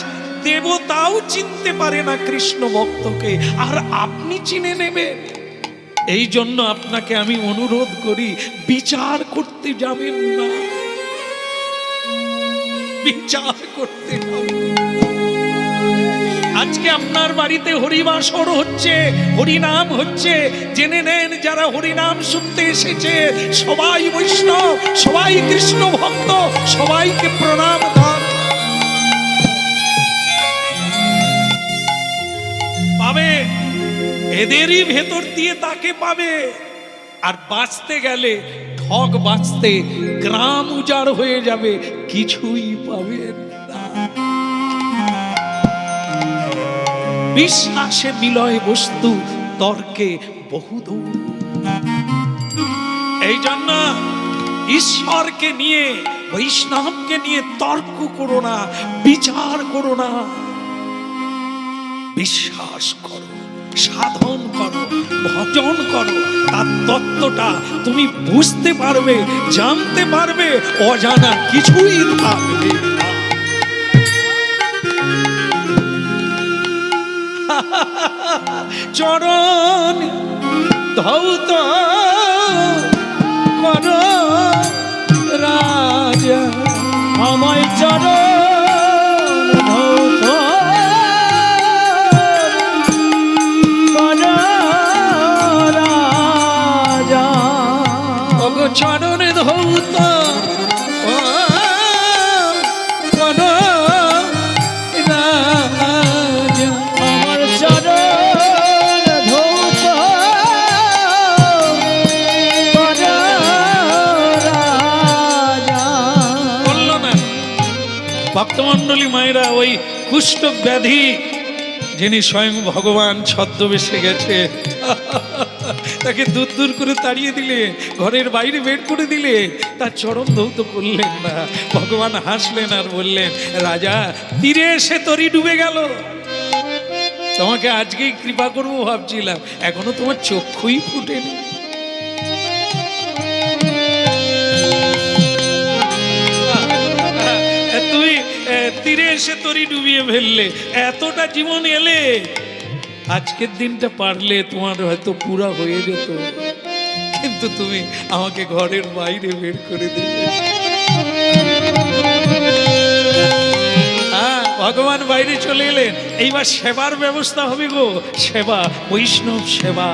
দেবতাও চিনতে পারে না কৃষ্ণ ভক্তকে, আর আপনি চিনে নেবেন। এই জন্য আপনাকে আমি অনুরোধ করি, বিচার করতে যাবেন না, বিচার করতে যাবেন না। আজকে আপনার বাড়িতে হরিবাসর হচ্ছে, হরিনাম হচ্ছে, জেনে নেন যারা হরিনাম শুনতে এসেছে সবাই বৈষ্ণব, সবাই কৃষ্ণ ভক্ত, সবাইকে প্রণাম দান পাবে। এদেরই ভেতর দিয়ে তাকে পাবে। আর বাঁচতে গেলে, ঠগ বাঁচতে গ্রাম উজাড় হয়ে যাবে, কিছুই পাবেন না। বিশ্বাসে মিলয় বস্তু, তর্কে বহুদূর। এই জন্য ঈশ্বরকে নিয়ে বৈষ্ণবকে নিয়ে তর্ক করো না, বিচার করো না, বিশ্বাস করো, সাধন করো, ভজন করো। তার তত্ত্বটা তুমি বুঝতে পারবে, জানতে পারবে, অজানা কিছুই থাকবে না। চরণ ধৌত কর রাজা, আমায় চরণ ধৌত কর রাজা। ওগো চরণ ধৌত কর রাজা, আমার চরণ ধৌত কর রাজা। বলল না ভক্তমণ্ডলী মায়েরা, ওই কুষ্ঠ ব্যাধি যিনি স্বয়ং ভগবান ছদ্মবেশে গেছে, তাকে দূর দূর করে তাড়িয়ে দিলে, ঘরের বাইরে বের করে দিলে, তার চরণ ধৌত করলেন না। ভগবান হাসলেন আর বললেন, রাজা তীরে এসে তরি ডুবে গেল, তোমাকে আজকেই কৃপা করবো ভাবছিলাম, এখনো তোমার চক্ষুই ফুটেনি। তুই তীরে এসে তরি ডুবিয়ে ফেললে, এতটা জীবন এলে, আজকের দিনটা পারলে তোমার হয়তো পুরা হয়ে যেত, কিন্তু তুমি আমাকে ঘরের বাইরে বের করে দিলে। হ্যাঁ, ভগবান বাইরে চলে এলেন, এইবার সেবার ব্যবস্থা হবে গো, সেবা, বৈষ্ণব সেবা।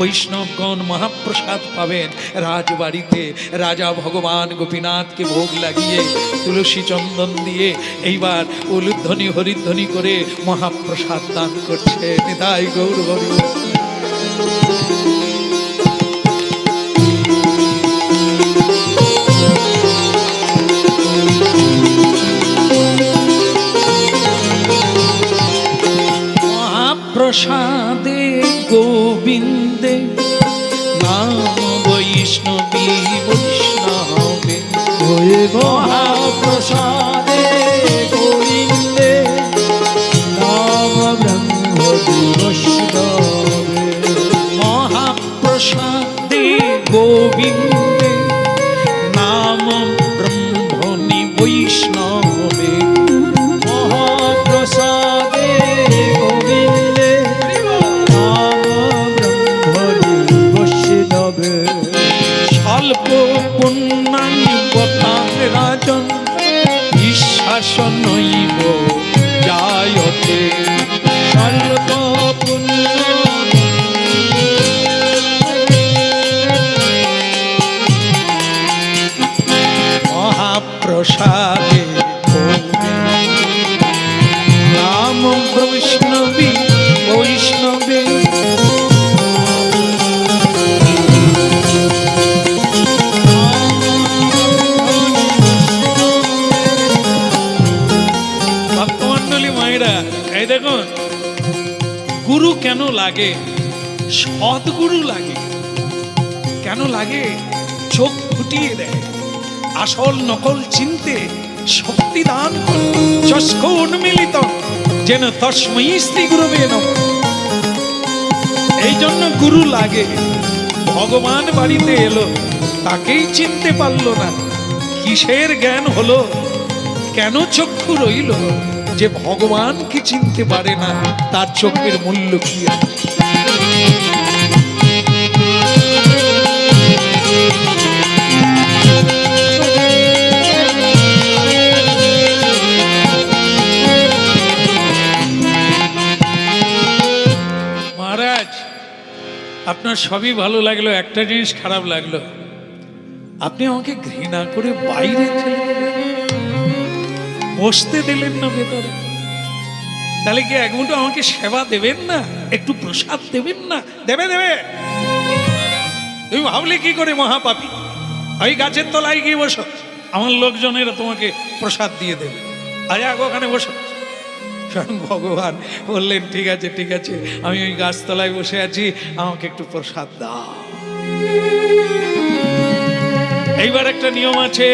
বৈষ্ণবগণ মহাপ্রসাদ পাবেন রাজবাড়িতে। রাজা ভগবান গোপীনাথকে ভোগ লাগিয়ে তুলসী চন্দন দিয়ে এইবার উলুধ্বনি হরিধ্বনি করে মহাপ্রসাদ দান করছে। নিতাই গৌর হরি। মহাপ্রসাদে গোবিন্দে নাম বৈষ্ণবী বৈষ্ণবে, ওই মহাপ্রসাদে গোবিন্দে নাম ব্রহ্ম বৈষ্ণবে। মহাপ্রসাদে গোবিন্দে নাম ব্রহ্মণি বৈষ্ণবে। মহাপ্রসাদে গোবিন্দে নাম ব্রহ্ম বৈষ্ণবে। স্বল্প পুণ্যানি বতাং রাজন বিশ্বাস নৈব জায়তে। স্বল্প পুণ্য মহাপ্রসাদে নাম বৈষ্ণবী বৈষ্ণবে। ভক্তমণ্ডলী মায়েরা, এই দেখুন, গুরু কেন লাগে? সদ্গুরু লাগে। কেন লাগে? চোখ ফুটিয়ে দেয়, আসল নকল চিনতে শক্তি দান করে। চস্ক উন্মিলিত যেন তস্মৈ শ্রী গুরুবে নমঃ। এই জন্য গুরু লাগে। ভগবান বাড়িতে এলো, তাকেই চিনতে পারলো না, কিসের জ্ঞান হলো? কেন চক্ষু রইল? যে ভগবান কি চিনতে পারে না, তার চোখের মূল্য কি আছে? মহারাজ, আপনার সবই ভালো লাগলো, একটা জিনিস খারাপ লাগলো, আপনি আমাকে ঘৃণা করে বাইরে ঠেলে দিলেন, বসতে দিলেন না ভেতরে। তাহলে কি এক মুঠো আমাকে সেবা দেবেন না? একটু প্রসাদ দেবেন না? দেবে দেবে। তুমি ভাবলে কি করে মহাপাপী? ওই গাছের তলায় গিয়ে বসো, আমার লোকজনেরা তোমাকে প্রসাদ দিয়ে দেবে। আজ ওখানে বসো। স্বয়ং ভগবান বললেন, ঠিক আছে ঠিক আছে, আমি ওই গাছতলায় বসে আছি, আমাকে একটু প্রসাদ দাও। এইবার একটা নিয়ম আছে,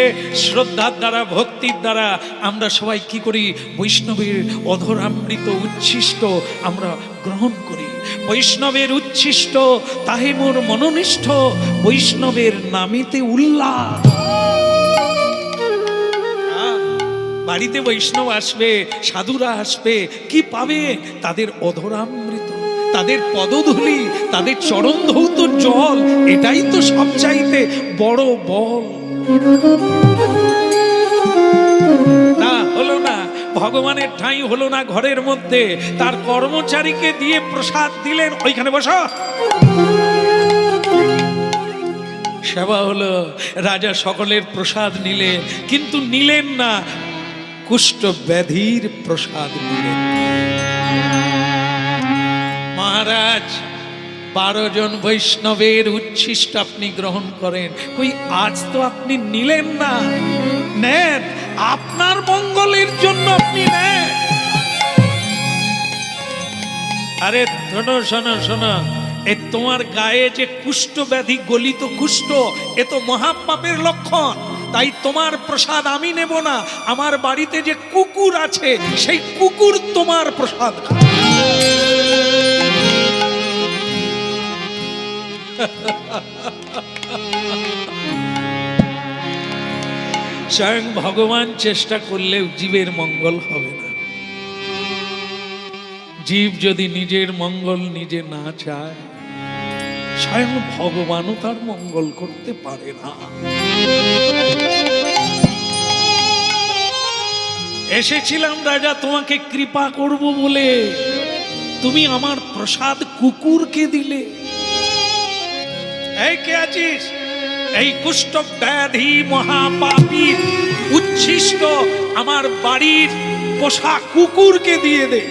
শ্রদ্ধার দ্বারা ভক্তির দ্বারা আমরা সবাই কি করি, বৈষ্ণবের অধরামৃত উচ্ছিষ্ট আমরা গ্রহণ করি। বৈষ্ণবের উচ্ছিষ্ট তাহে মোর মনোনিষ্ঠ, বৈষ্ণবের নামেতে উল্লাস। বাড়িতে বৈষ্ণব আসবে, সাধুরা আসবে, কি পাবে? তাদের অধরামৃত, তাদের পদধূলি, তাদের চরণ ধৌত জল, এটাই তো সবচাইতে বড় বল। না হলো না, ভগবানের ঠাঁই হলো না ঘরের মধ্যে, তার কর্মচারীকে দিয়ে প্রসাদ দিলেন, ওইখানে বসো। সেবা হলো, রাজা সকলের প্রসাদ নিলেন, কিন্তু নিলেন না কুষ্ঠ ব্যাধির প্রসাদ নিলেন। মহারাজ, 12 জন বৈষ্ণবের উচ্ছিষ্ট আপনি গ্রহণ করেন, কই আজ তো আপনি নিলেন না। নেন, আপনার মঙ্গলের জন্য আপনি নেন। আরে শোনো শোনো শোনো, এ তোমার গায়ে যে কুষ্ঠ ব্যাধি, গলিত কুষ্ঠ, এ তো মহাপাপের লক্ষণ। তাই তোমার প্রসাদ আমি নেব না, আমার বাড়িতে যে কুকুর আছে সেই কুকুর তোমার প্রসাদ খাবে। স্বয়ং ভগবান চেষ্টা করলেও জীবের মঙ্গল হবে না। জীব যদি নিজের মঙ্গল নিজে না চায়, স্বয়ং ভগবানও তার মঙ্গল করতে পারে না। এসেছিলাম রাজা তোমাকে কৃপা করব বলে, তুমি আমার প্রসাদ কুকুরকে দিলে। এই কে আছিস? এই কুষ্ঠ ব্যাধি মহাপাপী উচ্ছিষ্ট আমার বাড়ির পোষা কুকুরকে দিয়ে দে।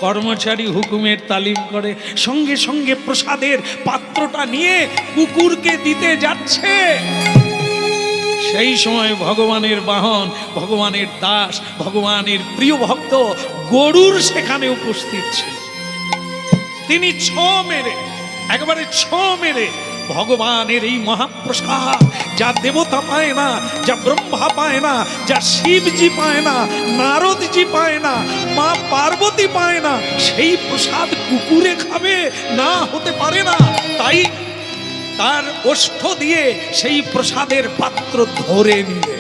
কর্মচারী হুকুমের তালিম করে, সঙ্গে সঙ্গে প্রসাদের পাত্রটা নিয়ে কুকুরকে দিতে যাচ্ছে। সেই সময় ভগবানের বাহন, ভগবানের দাস, ভগবানের প্রিয় ভক্ত গরুর সেখানে উপস্থিত ছিল। তিনি একেবারে ছো মেরে ভগবানের এই মহাপ্রসাদ, যা দেবতা পায় না, যা ব্রহ্মা পায় না, যা শিবজি পায় না, নারদজি পায় না, মা পার্বতী পায় না, সেই প্রসাদ কুকুরে খাবে না, হতে পারে না। তাই তার ওষ্ঠ দিয়ে সেই প্রসাদের পাত্র ধরে নিলে।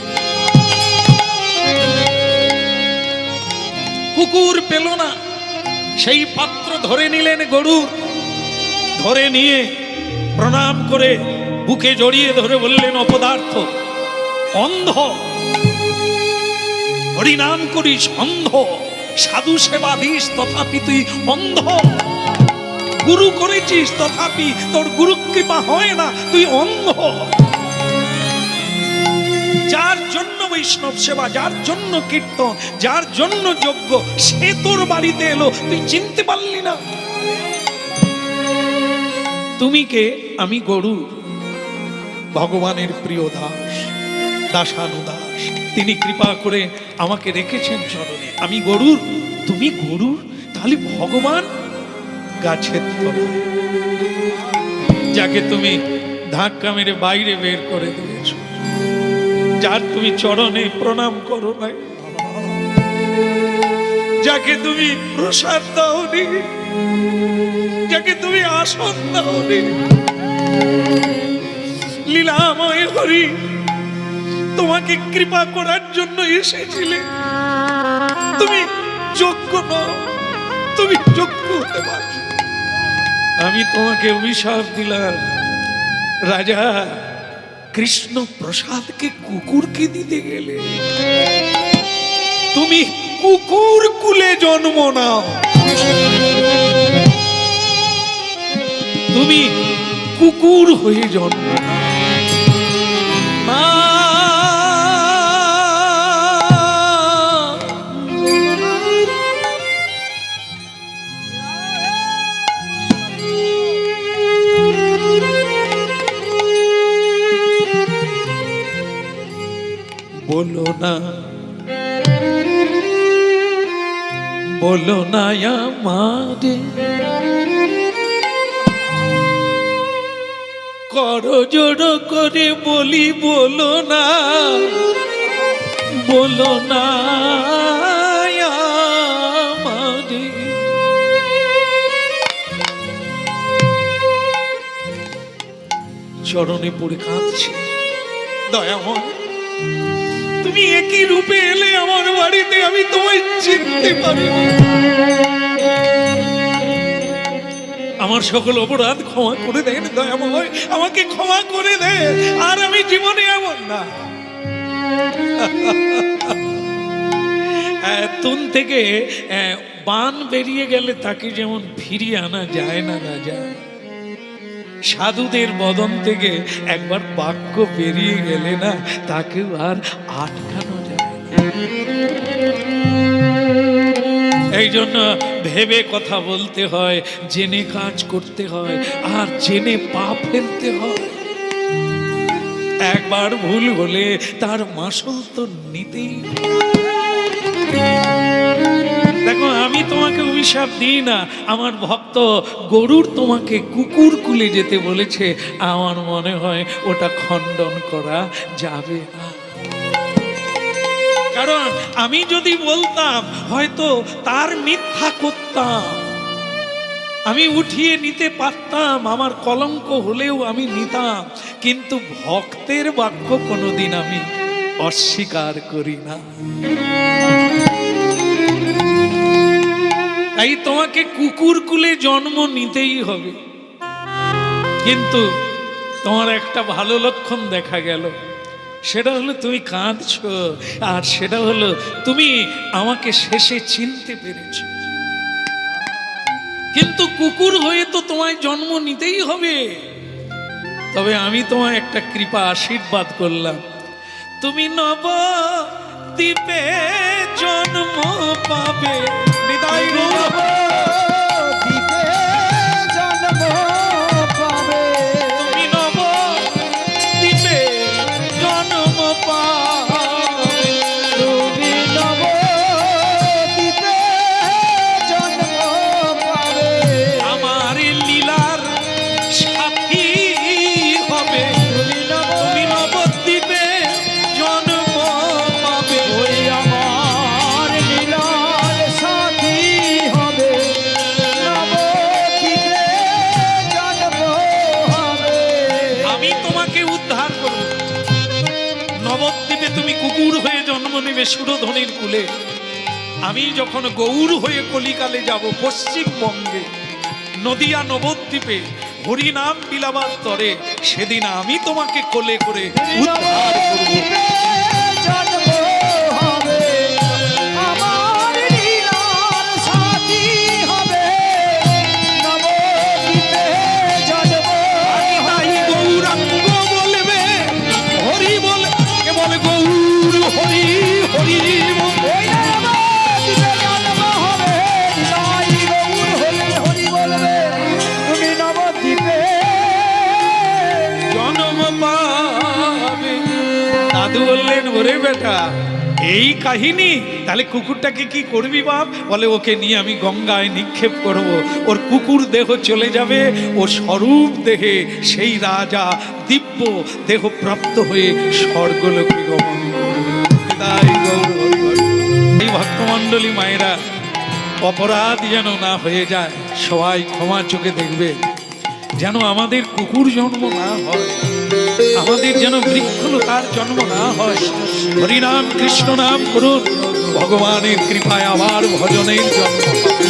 কুকুর পেল না, সেই পাত্র ধরে নিলেন গরুর। ধরে নিয়ে প্রণাম করে বুকে জড়িয়ে ধরে বললেন, অপদার্থ, অন্ধ, হরিনাম করিস অন্ধ, সাধু সেবা দিস তথাপি তুই অন্ধ, গুরু করেছিস তথাপি তোর গুরু কৃপা হয় না, তুই অন্ধ। যার জন্য বৈষ্ণব সেবা, যার জন্য কীর্তন, যার জন্য যজ্ঞ, সে তোর বাড়িতে এলো, তুই চিনতে পারলি না? তুমি কে? আমি গরু, ভগবানের প্রিয় দাস, দাসানুদাস। তিনি কৃপা করে আমাকে রেখেছেন চরণে। আমি গরুর, তুমি গরুর, তাহলে ভগবান গাছের তলায়, যাকে তুমি ধাক্কা মেরে বাইরে বের করে দিয়েছ, যার তুমি চরণে প্রণাম করো নাই, যাকে তুমি প্রসাদ দাওনি, যাকে তুমি আসন দাওনি, লীলাময় হরি তোমাকে কৃপা করার জন্য এসেছিলে। তুমি যোগ্য নও, তুমি যোগ্য হতে পারো। আমি তোমাকে অভিশাপ দিলাম, রাজা, কৃষ্ণ প্রসাদকে কুকুরকে দিতে গেলে তুমি কুকুর কুলে জন্ম নাও, তুমি কুকুর হয়ে জন্ম নাও। বলো না, বলো না আমারে করজোড়ো করে বলি বলো না আমারে। চরণে পড়ে কাঁদছে, দয়াময় তুমি একই রূপে এলে আমার বাড়িতে, আমি তোমায় চিনতে পারিনি। আমার সকল অপরাধ ক্ষমা করে দেন দয়াময়, আমাকে ক্ষমা করে দেন, আর আমি জীবনে এমন না। তুন থেকে বান বেরিয়ে গেলে তাকে যেমন ফিরিয়ে আনা যায় না রাজা, সাধুদের বদন থেকে একবার বাক্য বেরিয়ে গেলে না তাকে আর আটকানো যায় না। এই জন্য ভেবে কথা বলতে হয়, জেনে কাজ করতে হয়, আর জেনে পা ফেলতে হয়। একবার ভুল হলে তার মাসুল তো নিতেই। দেখো আমি তোমাকে অভিশাপ দিই না, আমার ভক্ত গরুর তোমাকে কুকুর কুলে যেতে বলেছে, আমার মনে হয় ওটা খণ্ডন করা যাবে না। কারণ আমি যদি বলতাম হয়তো তার মিথ্যা করতাম, আমি উঠিয়ে নিতে পারতাম, আমার কলঙ্ক হলেও আমি নিতাম, কিন্তু ভক্তের বাক্য কোনোদিন আমি অস্বীকার করি না। তাই তোমাকে কুকুর কুলে জন্ম নিতেই হবে। কিন্তু তোমার একটা ভালো লক্ষণ দেখা গেল, সেটা হলো তুমি কাঁদছো, আর সেটা হলো তুমি আমাকে শেষে চিনতে পেরেছো। কিন্তু কুকুর হয়ে তো তোমায় জন্ম নিতেই হবে। তবে আমি তোমায় একটা কৃপা আশীর্বাদ করলাম, তুমি নবদ্বীপে জন্ম পাবে। বিদায় গৌর, দ্বীপে জন্ম পাবে, তুমি নবদ্বীপে জন্ম পাবে, তুমি নবদ্বীপে জন্ম পাবে, আমার লীলার সাথী হবে। তুমি নবদ্বীপে জন্ম পাবে, ওই আমার লীলার সাথী হবে, নবদ্বীপে জন্ম হবে। আমি তোমাকে উদ্ধার করব। নবদ্বীপে তুমি কুকুর হয়ে জন্ম নেবে সুরধনির কুলে, আমি যখন গৌর হয়ে কলিকালে যাব পশ্চিমবঙ্গে, নদিয়া নবদ্বীপে হরিনাম বিলাবার তরে, সেদিন আমি তোমাকে কোলে করে উদ্ধার করব। নবদ্বীপে জন্ম হবে, আমার লীলার সাথী হবে, নবদ্বীপে জন্ম তাই গৌরাঙ্গ বলবে হরি বল, কেবল গৌর হরি হরি বল। ওই নবদ্বীপে জন্ম হবে, লীলাই গৌর হরি হরি বলবে, তুমি নবদ্বীপে জন্ম পাবে। দাদু বললেন ওরে বেটা এই কাহিনী, তাহলে কুকুরটাকে কি করবি বাপ? বলে ওকে নিয়ে আমি গঙ্গায় নিক্ষেপ করব, ওর কুকুর দেহ চলে যাবে, ও স্বরূপ দেহে সেই রাজা দিব্য দেহ প্রাপ্ত হয়ে স্বর্গলোকে গমন করবে। তাই গৌর হরি হরি। এই ভক্তমণ্ডলী মায়েরা, অপরাধ যেন না হয়ে যায়, সবাই ক্ষমা চোখে দেখবে, যেন আমাদের কুকুর জন্ম না হয়, আমাদের যেন বৃক্ষলতার জন্ম না হয়। হরিনাম কৃষ্ণ নাম করুন, ভগবানের কৃপায় আবার ভজনের জন্ম হবে।